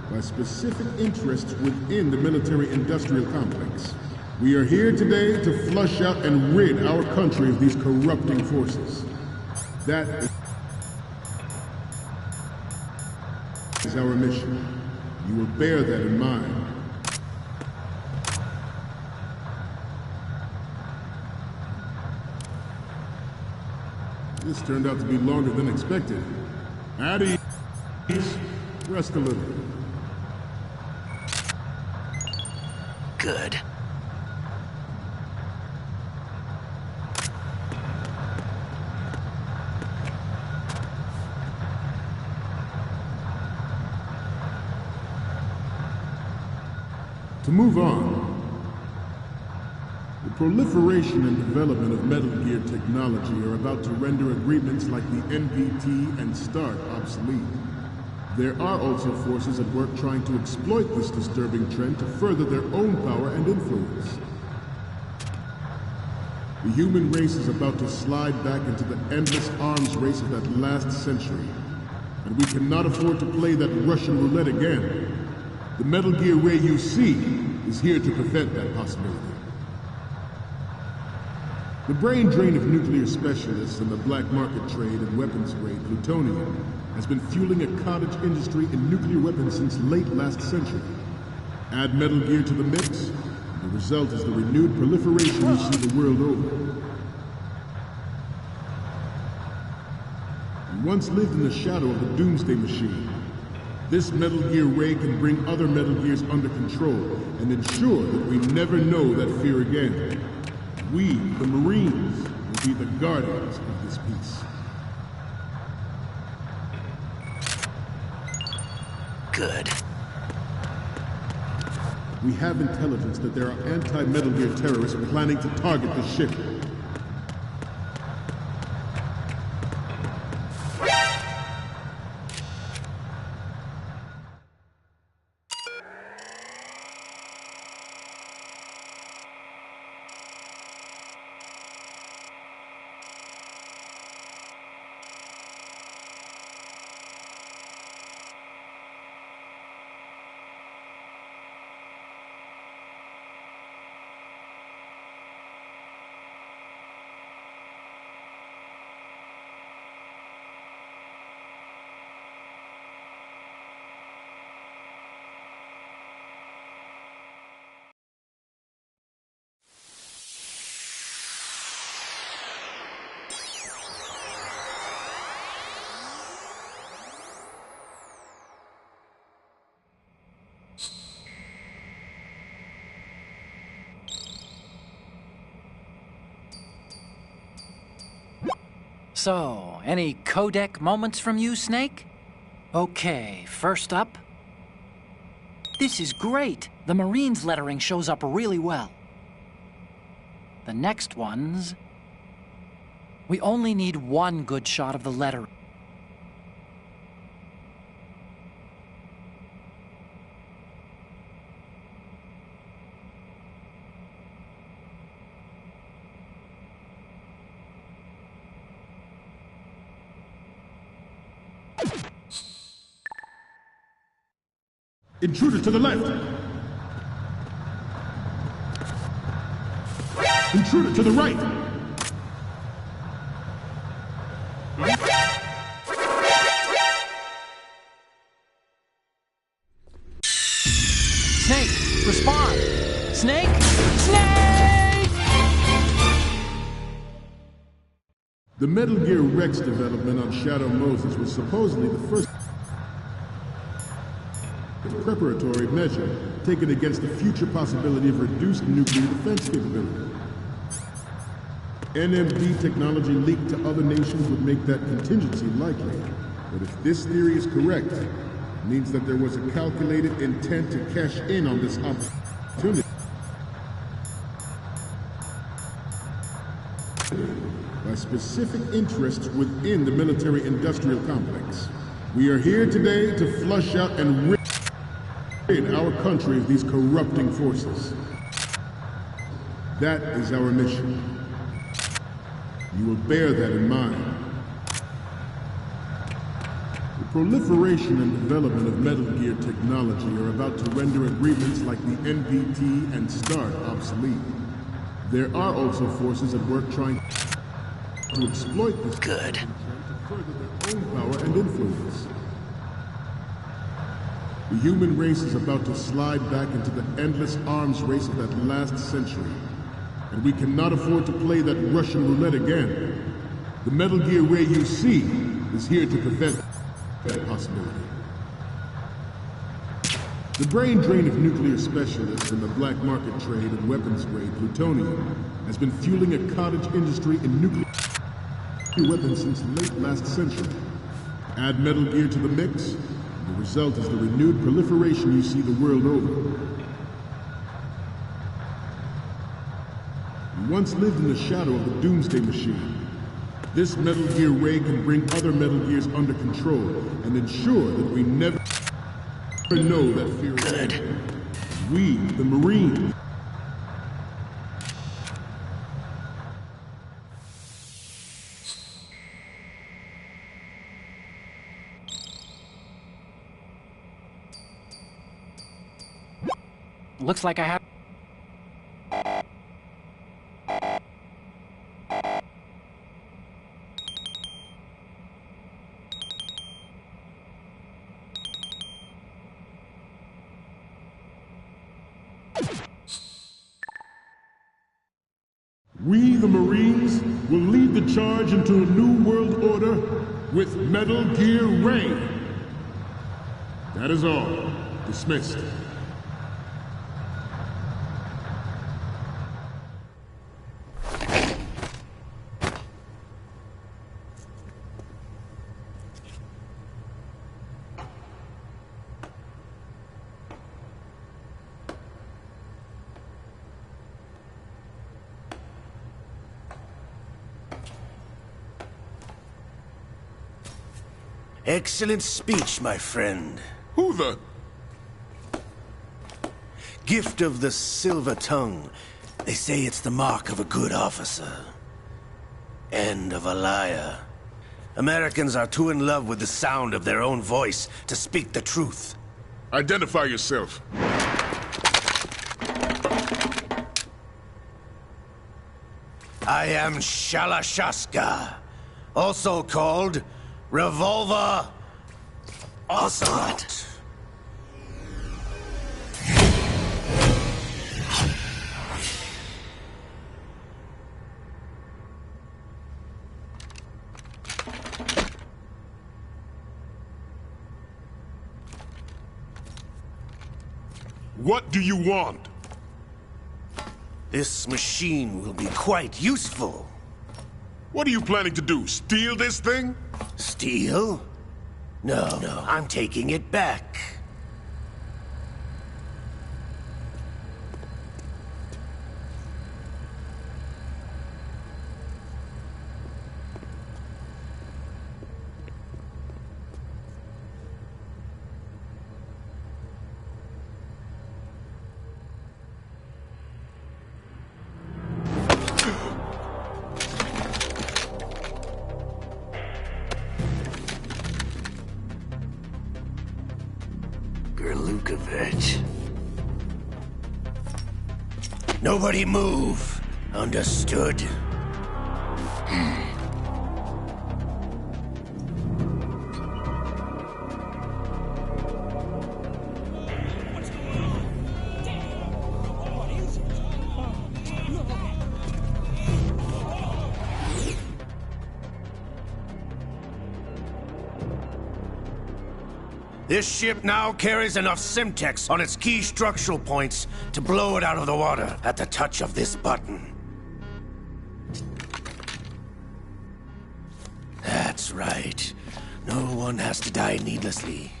by specific interests within the military-industrial complex. We are here today to flush out and rid our country of these corrupting forces. That is our mission. You will bear that in mind. This turned out to be longer than expected. At ease. Rest a little. Good. To move on, the proliferation and development of Metal Gear technology are about to render agreements like the NPT and START obsolete. There are also forces at work trying to exploit this disturbing trend to further their own power and influence. The human race is about to slide back into the endless arms race of that last century, and we cannot afford to play that Russian roulette again. The Metal Gear Ray you see is here to prevent that possibility. The brain drain of nuclear specialists and the black market trade in weapons-grade plutonium has been fueling a cottage industry in nuclear weapons since late last century. Add Metal Gear to the mix, and the result is the renewed proliferation you see the world over. We once lived in the shadow of the Doomsday Machine. This Metal Gear Ray can bring other Metal Gears under control and ensure that we never know that fear again. We, the Marines, will be the guardians of this peace. Good. We have intelligence that there are anti-Metal Gear terrorists planning to target the ship. So, any codec moments from you, Snake? Okay, first up. This is great. The Marines lettering shows up really well. The next one's... We only need one good shot of the letter. Intruder to the left! Intruder to the right! Snake, respond! Snake! Snake! The Metal Gear Rex development on Shadow Moses was supposedly the first preparatory measure taken against the future possibility of reduced nuclear defense capability. NMD technology leaked to other nations would make that contingency likely. But if this theory is correct, it means that there was a calculated intent to cash in on this opportunity by specific interests within the military-industrial complex. We are here today to flush out and rid our country of these corrupting forces. That is our mission. You will bear that in mind. The proliferation and development of Metal Gear technology are about to render agreements like the NPT and START obsolete. There are also forces at work trying to exploit this to further their own power and influence. The human race is about to slide back into the endless arms race of that last century. And we cannot afford to play that Russian roulette again. The Metal Gear Ray you see is here to prevent that possibility. The brain drain of nuclear specialists and the black market trade in weapons-grade plutonium has been fueling a cottage industry in nuclear weapons since late last century. Add Metal Gear to the mix, the result is the renewed proliferation you see the world over. We once lived in the shadow of the Doomsday Machine. This Metal Gear Ray can bring other Metal Gears under control and ensure that we never know that fear again. We, the Marines, Looks like I have... we, the Marines, will lead the charge into a new world order with Metal Gear Ray. That is all. Dismissed. Excellent speech, my friend. Who the... Gift of the silver tongue. They say it's the mark of a good officer. And of a liar. Americans are too in love with the sound of their own voice to speak the truth. Identify yourself. I am Shalashaska, also called Revolver Ocelot. What do you want? This machine will be quite useful. What are you planning to do? Steal this thing? Steal? No, I'm taking it back. Gerlukovich. Nobody move. Understood? This ship now carries enough Simtex on its key structural points to blow it out of the water at the touch of this button. That's right. No one has to die needlessly.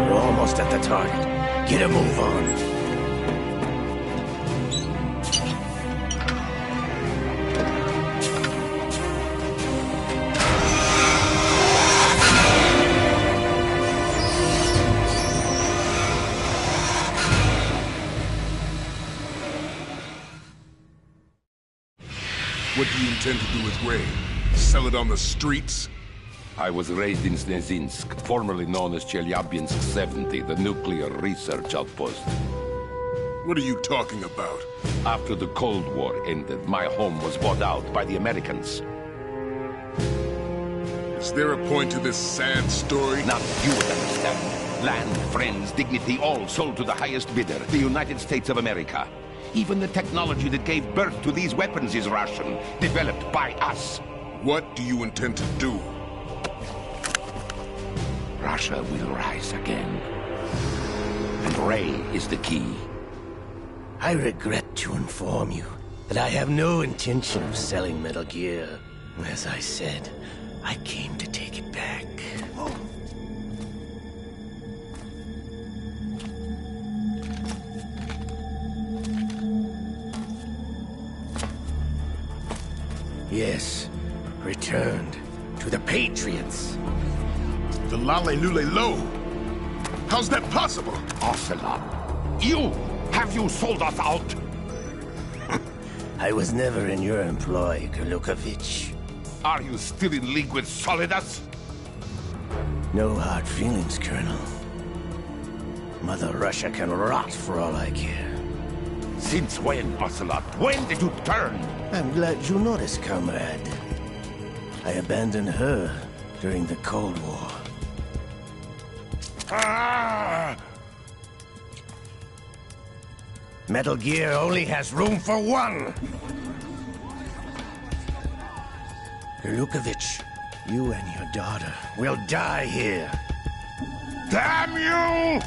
We're almost at the target. Get a move on. What do you intend to do with Ray? Sell it on the streets? I was raised in Snezinsk, formerly known as Chelyabinsk 70, the nuclear research outpost. What are you talking about? After the Cold War ended, my home was bought out by the Americans. Is there a point to this sad story? Not you would understand. Land, friends, dignity, all sold to the highest bidder, the United States of America. Even the technology that gave birth to these weapons is Russian, developed by us. What do you intend to do? Russia will rise again. And Ray is the key. I regret to inform you that I have no intention of selling Metal Gear. As I said, I came to take it back. Yes, returned to the Patriots. The Lale Lule Lo? How's that possible? Ocelot, you! Have you sold us out? I was never in your employ, Gerlukovich. Are you still in league with Solidus? No hard feelings, Colonel. Mother Russia can rot for all I care. Since when, Ocelot? When did you turn? I'm glad you noticed, comrade. I abandoned her during the Cold War. Ah! Metal Gear only has room for one! Gerlukovich, you and your daughter will die here. Damn you!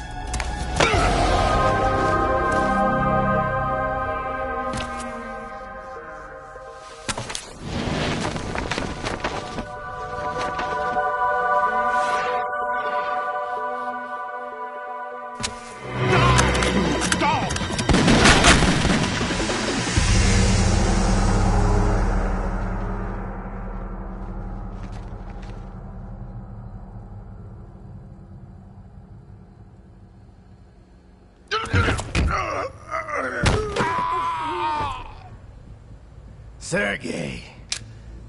Sergei,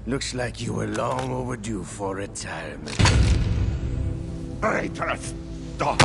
looks like you were long overdue for retirement. Traitorous dog!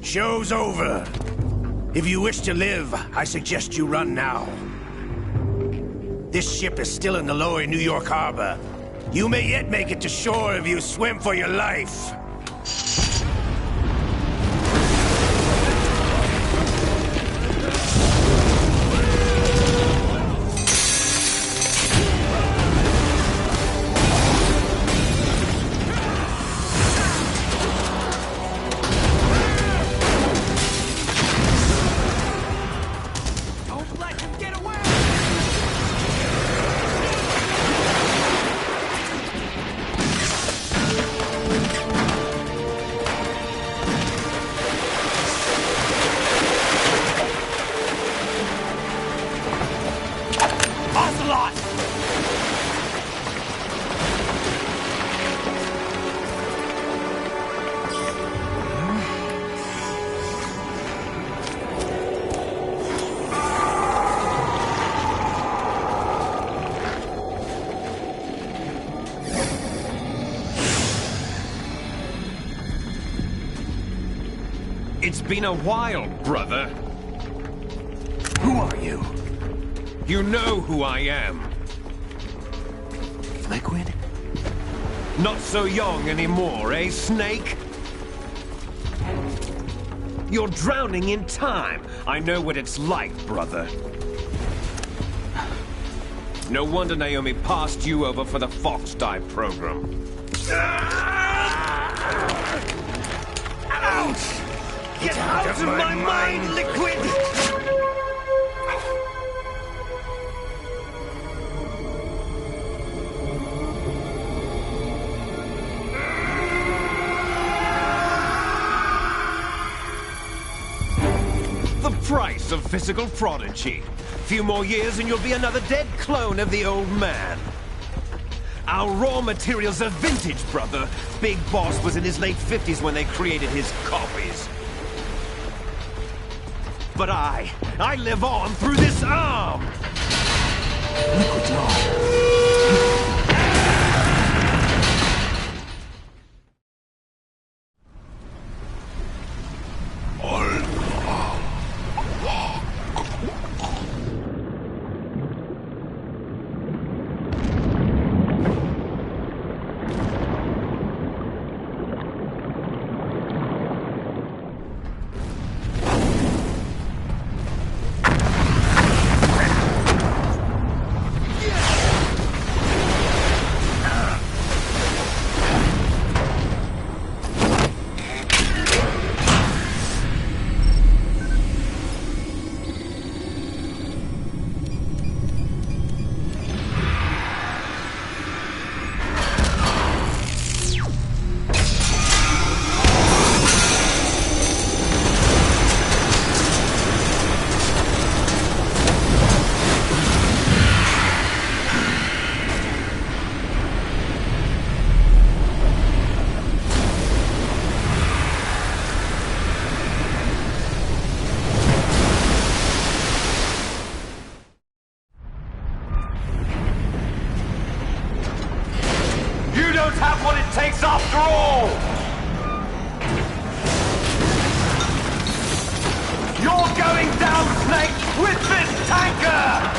Show's over. If you wish to live, I suggest you run now. This ship is still in the lower New York harbor. You may yet make it to shore if you swim for your life. It's been a while, brother. Who are you? You know who I am. Liquid? Not so young anymore, eh, Snake? You're drowning in time. I know what it's like, brother. No wonder Naomi passed you over for the Fox Die program. Ouch! Get out of my mind, Liquid! The price of physical prodigy. Few more years and you'll be another dead clone of the old man. Our raw materials are vintage, brother. Big Boss was in his late 50s when they created his copies. But I live on through this arm! Liquid's arm. Have what it takes after all! You're going down, Snake, with this tanker!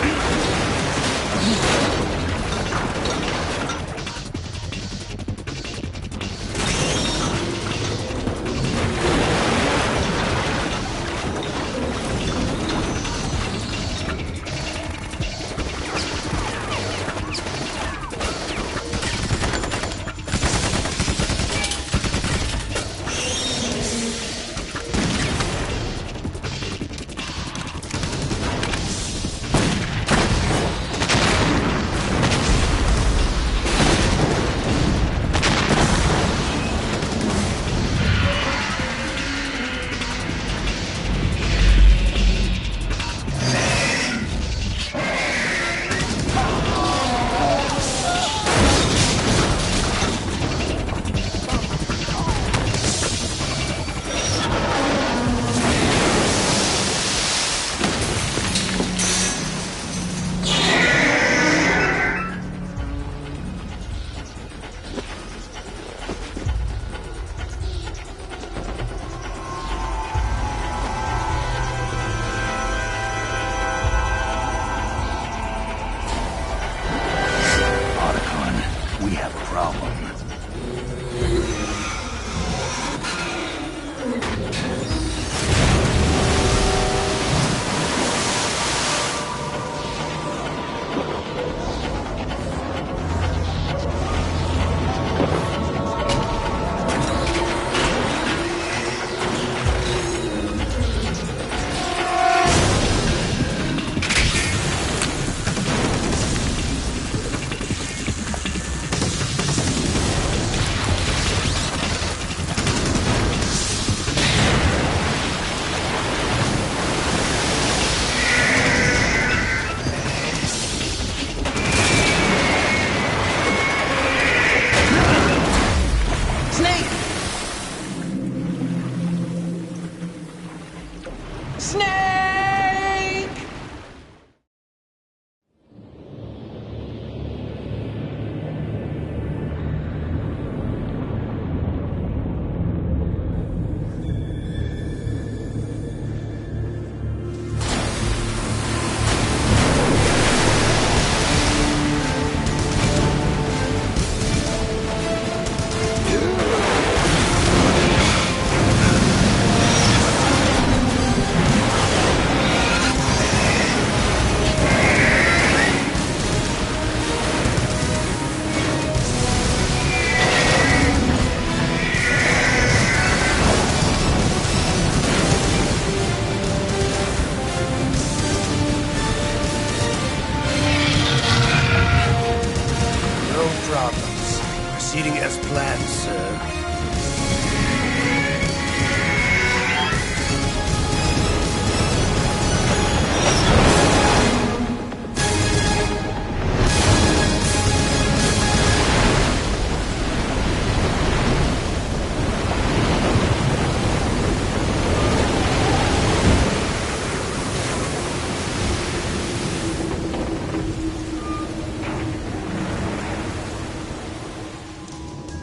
plan, sir.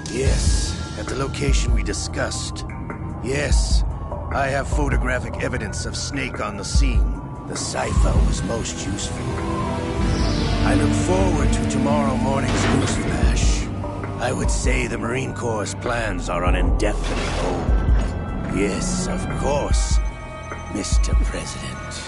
Yes, at the location we discussed. Yes, I have photographic evidence of Snake on the scene. The cipher was most useful. I look forward to tomorrow morning's news flash. I would say the Marine Corps' plans are on indefinite hold. Yes, of course, Mr. President.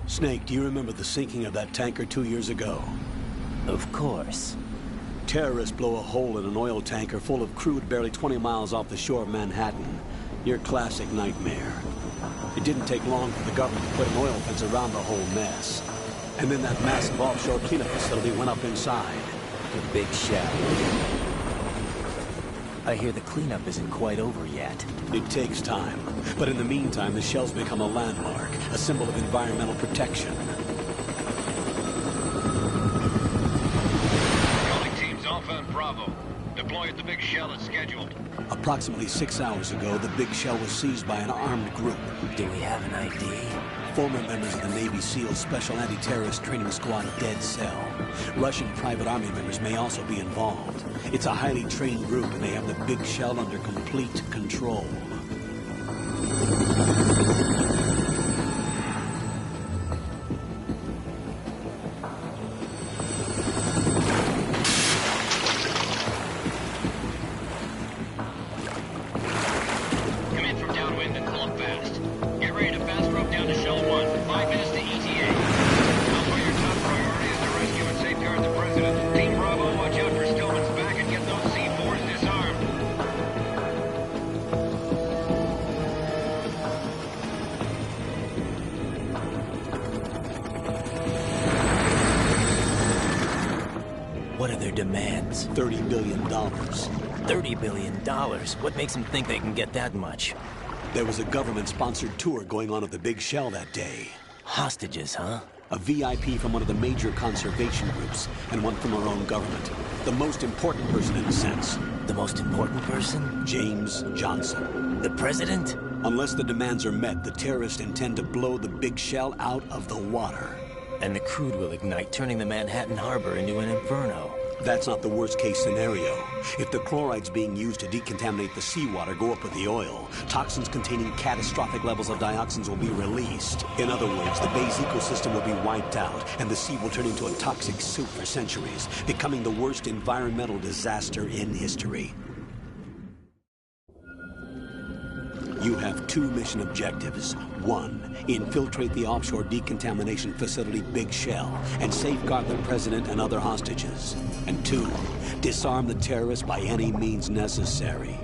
Snake, do you remember the sinking of that tanker 2 years ago? Of course. Terrorists blow a hole in an oil tanker full of crude barely 20 miles off the shore of Manhattan. Your classic nightmare. It didn't take long for the government to put an oil fence around the whole mess. And then that massive offshore cleanup facility went up inside. The Big Shell. I hear the cleanup isn't quite over yet. It takes time. But in the meantime, the shell's become a landmark, a symbol of environmental protection. Calling teams Alpha and Bravo. Deploy at the Big Shell as scheduled. Approximately 6 hours ago, the Big Shell was seized by an armed group. Do we have an ID? Former members of the Navy SEAL Special Anti-Terrorist Training Squad Dead Cell. Russian private army members may also be involved. It's a highly trained group, and they have the Big Shell under complete control. Come in from downwind and pull up fast. Get ready to fast rope down to Shell 1. 5 minutes to ETA. Alpha, your top priority is to rescue and safeguard the President. Team Bravo, watch out for Stillman's back and get those C4s disarmed. What are their demands? $30 billion. $30 billion? What makes them think they can get that much? There was a government-sponsored tour going on at the Big Shell that day. Hostages, huh? A VIP from one of the major conservation groups, and one from our own government. The most important person in a sense. The most important person? James Johnson. The President? Unless the demands are met, the terrorists intend to blow the Big Shell out of the water. And the crude will ignite, turning the Manhattan Harbor into an inferno. That's not the worst-case scenario. If the chlorides being used to decontaminate the seawater go up with the oil, toxins containing catastrophic levels of dioxins will be released. In other words, the bay's ecosystem will be wiped out, and the sea will turn into a toxic soup for centuries, becoming the worst environmental disaster in history. You have 2 mission objectives. 1, infiltrate the offshore decontamination facility Big Shell and safeguard the President and other hostages. And 2, disarm the terrorists by any means necessary.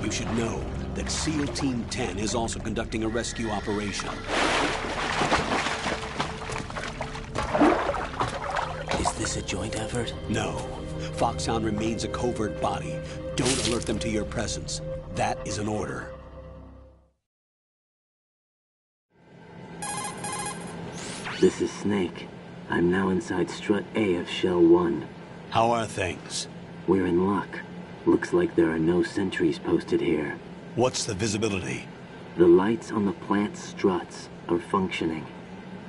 You should know that SEAL Team 10 is also conducting a rescue operation. Is this a joint effort? No. Foxhound remains a covert body. Don't alert them to your presence. That is an order. This is Snake. I'm now inside Strut A of Shell 1. How are things? We're in luck. Looks like there are no sentries posted here. What's the visibility? The lights on the plant struts are functioning.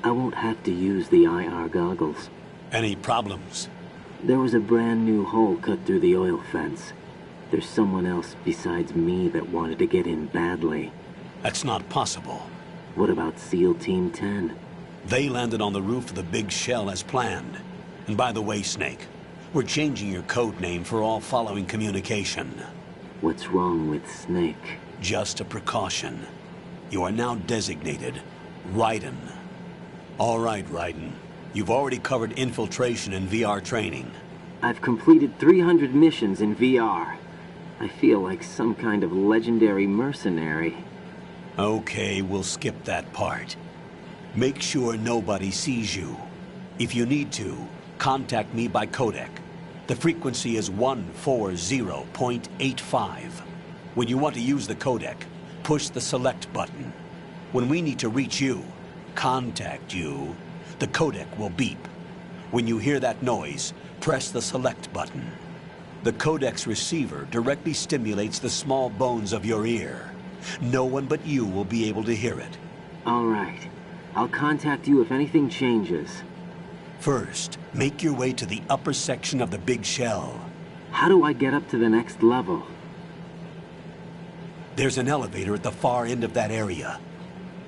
I won't have to use the IR goggles. Any problems? There was a brand new hole cut through the oil fence. There's someone else besides me that wanted to get in badly. That's not possible. What about SEAL Team 10? They landed on the roof of the big shell as planned. And by the way, Snake, we're changing your code name for all following communication. What's wrong with Snake? Just a precaution. You are now designated Raiden. All right, Raiden. You've already covered infiltration and VR training. I've completed 300 missions in VR. I feel like some kind of legendary mercenary. Okay, we'll skip that part. Make sure nobody sees you. If you need to, contact me by codec. The frequency is 140.85. When you want to use the codec, push the select button. When we need to reach you, contact you, the codec will beep. When you hear that noise, press the select button. The codec's receiver directly stimulates the small bones of your ear. No one but you will be able to hear it. All right. I'll contact you if anything changes. First, make your way to the upper section of the big shell. How do I get up to the next level? There's an elevator at the far end of that area.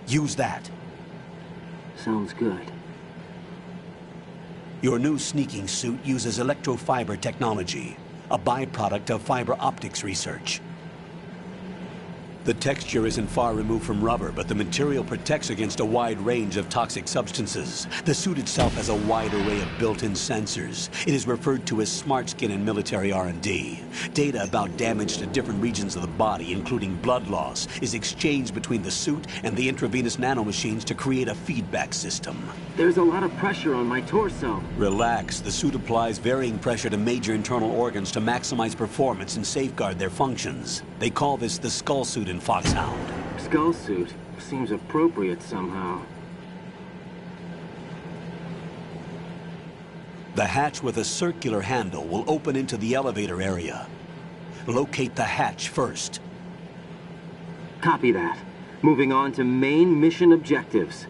Use that. Sounds good. Your new sneaking suit uses electrofiber technology, a byproduct of fiber optics research. The texture isn't far removed from rubber, but the material protects against a wide range of toxic substances. The suit itself has a wide array of built-in sensors. It is referred to as smart skin in military R&D. Data about damage to different regions of the body, including blood loss, is exchanged between the suit and the intravenous nanomachines to create a feedback system. There's a lot of pressure on my torso. Relax. The suit applies varying pressure to major internal organs to maximize performance and safeguard their functions. They call this the skull suit in Foxhound. Skull suit seems appropriate somehow. The hatch with a circular handle will open into the elevator area. Locate the hatch first. Copy that. Moving on to main mission objectives.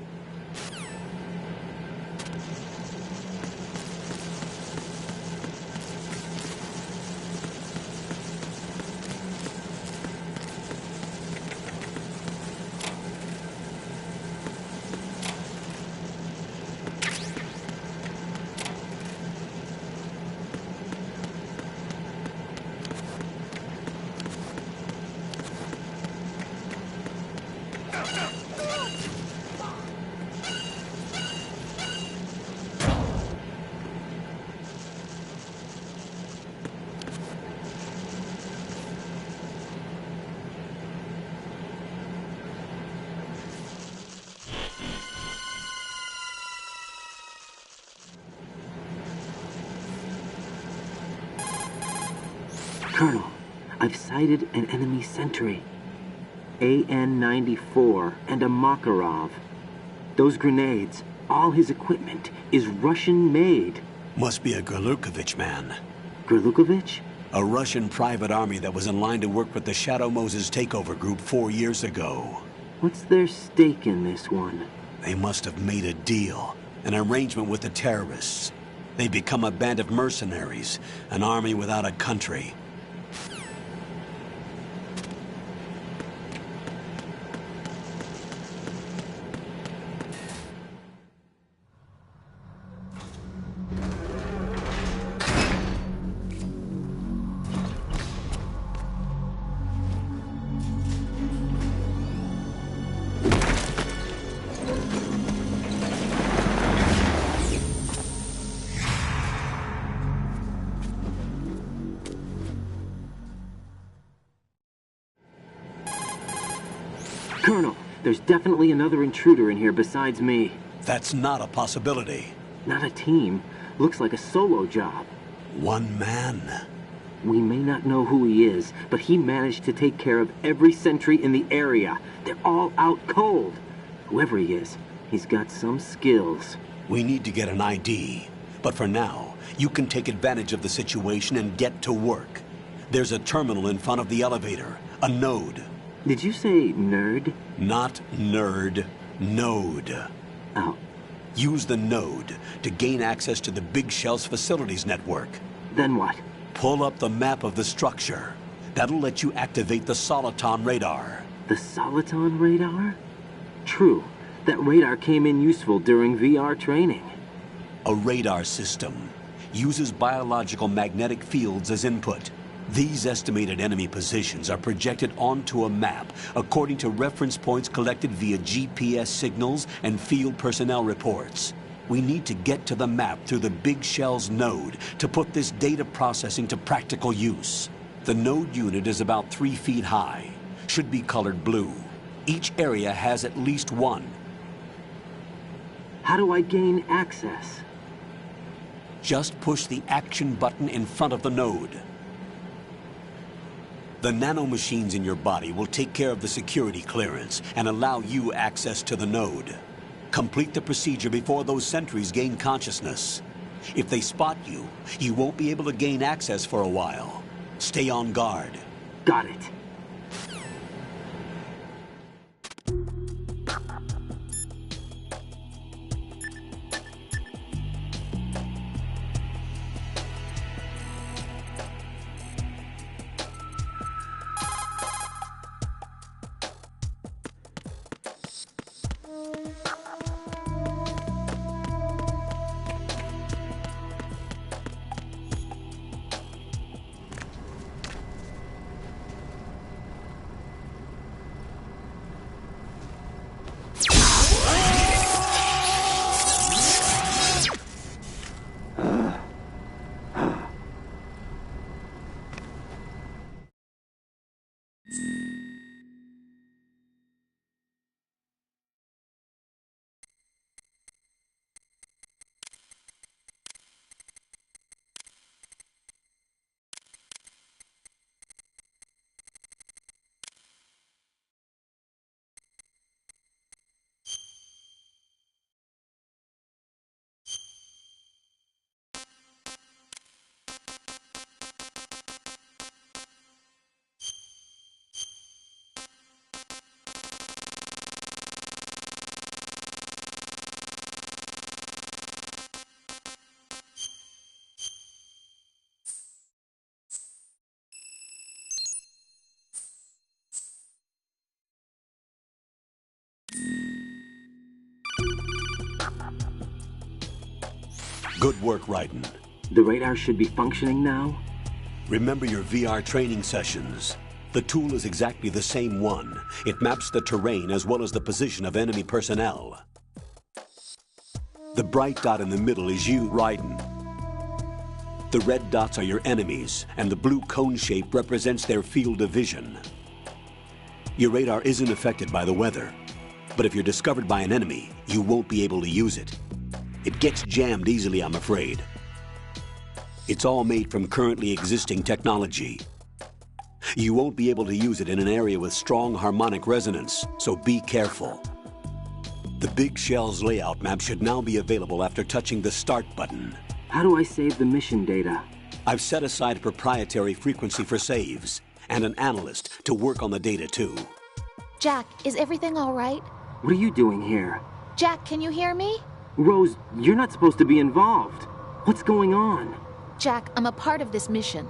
Colonel, I've sighted an enemy sentry. AN-94 and a Makarov. Those grenades, all his equipment, is Russian-made. Must be a Gorlukovich man. Gorlukovich? A Russian private army that was in line to work with the Shadow Moses takeover group 4 years ago. What's their stake in this one? They must have made a deal, an arrangement with the terrorists. They become a band of mercenaries, an army without a country. Colonel, there's definitely another intruder in here besides me. That's not a possibility. Not a team. Looks like a solo job. One man. We may not know who he is, but he managed to take care of every sentry in the area. They're all out cold. Whoever he is, he's got some skills. We need to get an ID. But for now, you can take advantage of the situation and get to work. There's a terminal in front of the elevator. A node. Did you say nerd? Not nerd. Node. Oh. Use the node to gain access to the Big Shell's facilities network. Then what? Pull up the map of the structure. That'll let you activate the Soliton radar. The Soliton radar? True. That radar came in useful during VR training. A radar system uses biological magnetic fields as input. These estimated enemy positions are projected onto a map according to reference points collected via GPS signals and field personnel reports. We need to get to the map through the Big Shell's node to put this data processing to practical use. The node unit is about 3 feet high. Should be colored blue. Each area has at least one. How do I gain access? Just push the action button in front of the node. The nanomachines in your body will take care of the security clearance and allow you access to the node. Complete the procedure before those sentries gain consciousness. If they spot you, you won't be able to gain access for a while. Stay on guard. Got it. Good work, Raiden. The radar should be functioning now? Remember your VR training sessions. The tool is exactly the same one. It maps the terrain as well as the position of enemy personnel. The bright dot in the middle is you, Raiden. The red dots are your enemies, and the blue cone shape represents their field of vision. Your radar isn't affected by the weather, but if you're discovered by an enemy, you won't be able to use it. It gets jammed easily, I'm afraid. It's all made from currently existing technology. You won't be able to use it in an area with strong harmonic resonance, so be careful. The Big Shell's layout map should now be available after touching the Start button. How do I save the mission data? I've set aside a proprietary frequency for saves, and an analyst to work on the data too. Jack, is everything all right? What are you doing here? Jack, can you hear me? Rose, you're not supposed to be involved. What's going on? Jack, I'm a part of this mission.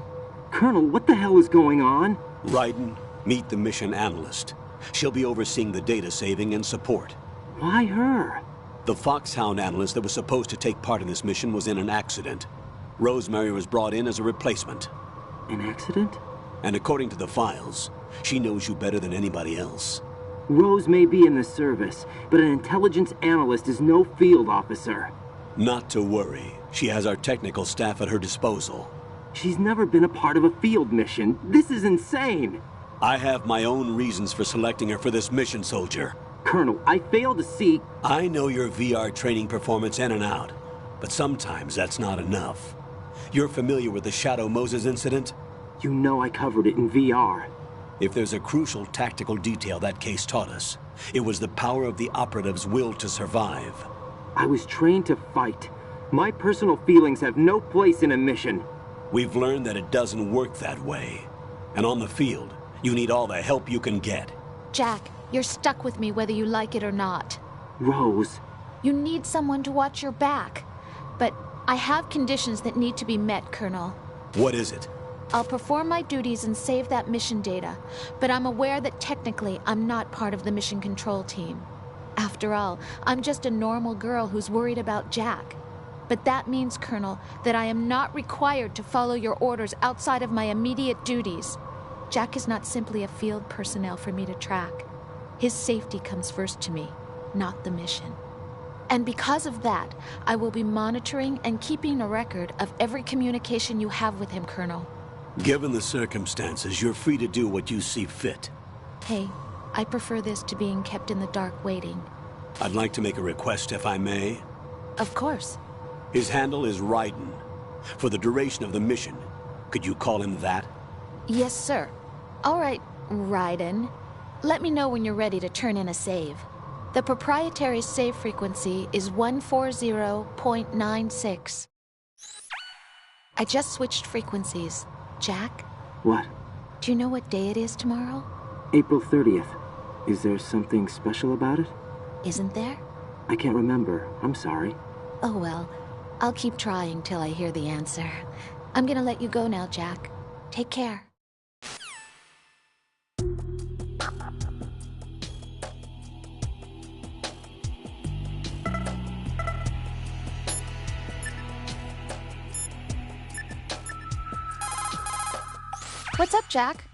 Colonel, what the hell is going on? Raiden, meet the mission analyst. She'll be overseeing the data saving and support. Why her? The Foxhound analyst that was supposed to take part in this mission was in an accident. Rosemary was brought in as a replacement. An accident? And according to the files, she knows you better than anybody else. Rose may be in the service, but an intelligence analyst is no field officer. Not to worry. She has our technical staff at her disposal. She's never been a part of a field mission. This is insane. I have my own reasons for selecting her for this mission, soldier. Colonel, I fail to see... I know your VR training performance in and out, but sometimes that's not enough. You're familiar with the Shadow Moses incident? You know I covered it in VR. If there's a crucial tactical detail that case taught us, it was the power of the operative's will to survive. I was trained to fight. My personal feelings have no place in a mission. We've learned that it doesn't work that way. And on the field, you need all the help you can get. Jack, you're stuck with me whether you like it or not. Rose. You need someone to watch your back. But I have conditions that need to be met, Colonel. What is it? I'll perform my duties and save that mission data, but I'm aware that technically I'm not part of the mission control team. After all, I'm just a normal girl who's worried about Jack. But that means, Colonel, that I am not required to follow your orders outside of my immediate duties. Jack is not simply a field personnel for me to track. His safety comes first to me, not the mission. And because of that, I will be monitoring and keeping a record of every communication you have with him, Colonel. Given the circumstances, you're free to do what you see fit. Hey, I prefer this to being kept in the dark waiting. I'd like to make a request, if I may. Of course. His handle is Raiden. For the duration of the mission, could you call him that? Yes, sir. All right, Raiden. Let me know when you're ready to turn in a save. The proprietary save frequency is 140.96. I just switched frequencies. Jack? What? Do you know what day it is tomorrow? April 30th. Is there something special about it? Isn't there? I can't remember. I'm sorry. Oh well. I'll keep trying till I hear the answer. I'm gonna let you go now, Jack. Take care. What's up, Jack?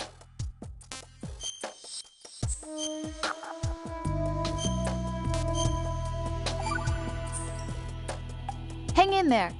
Hang in there.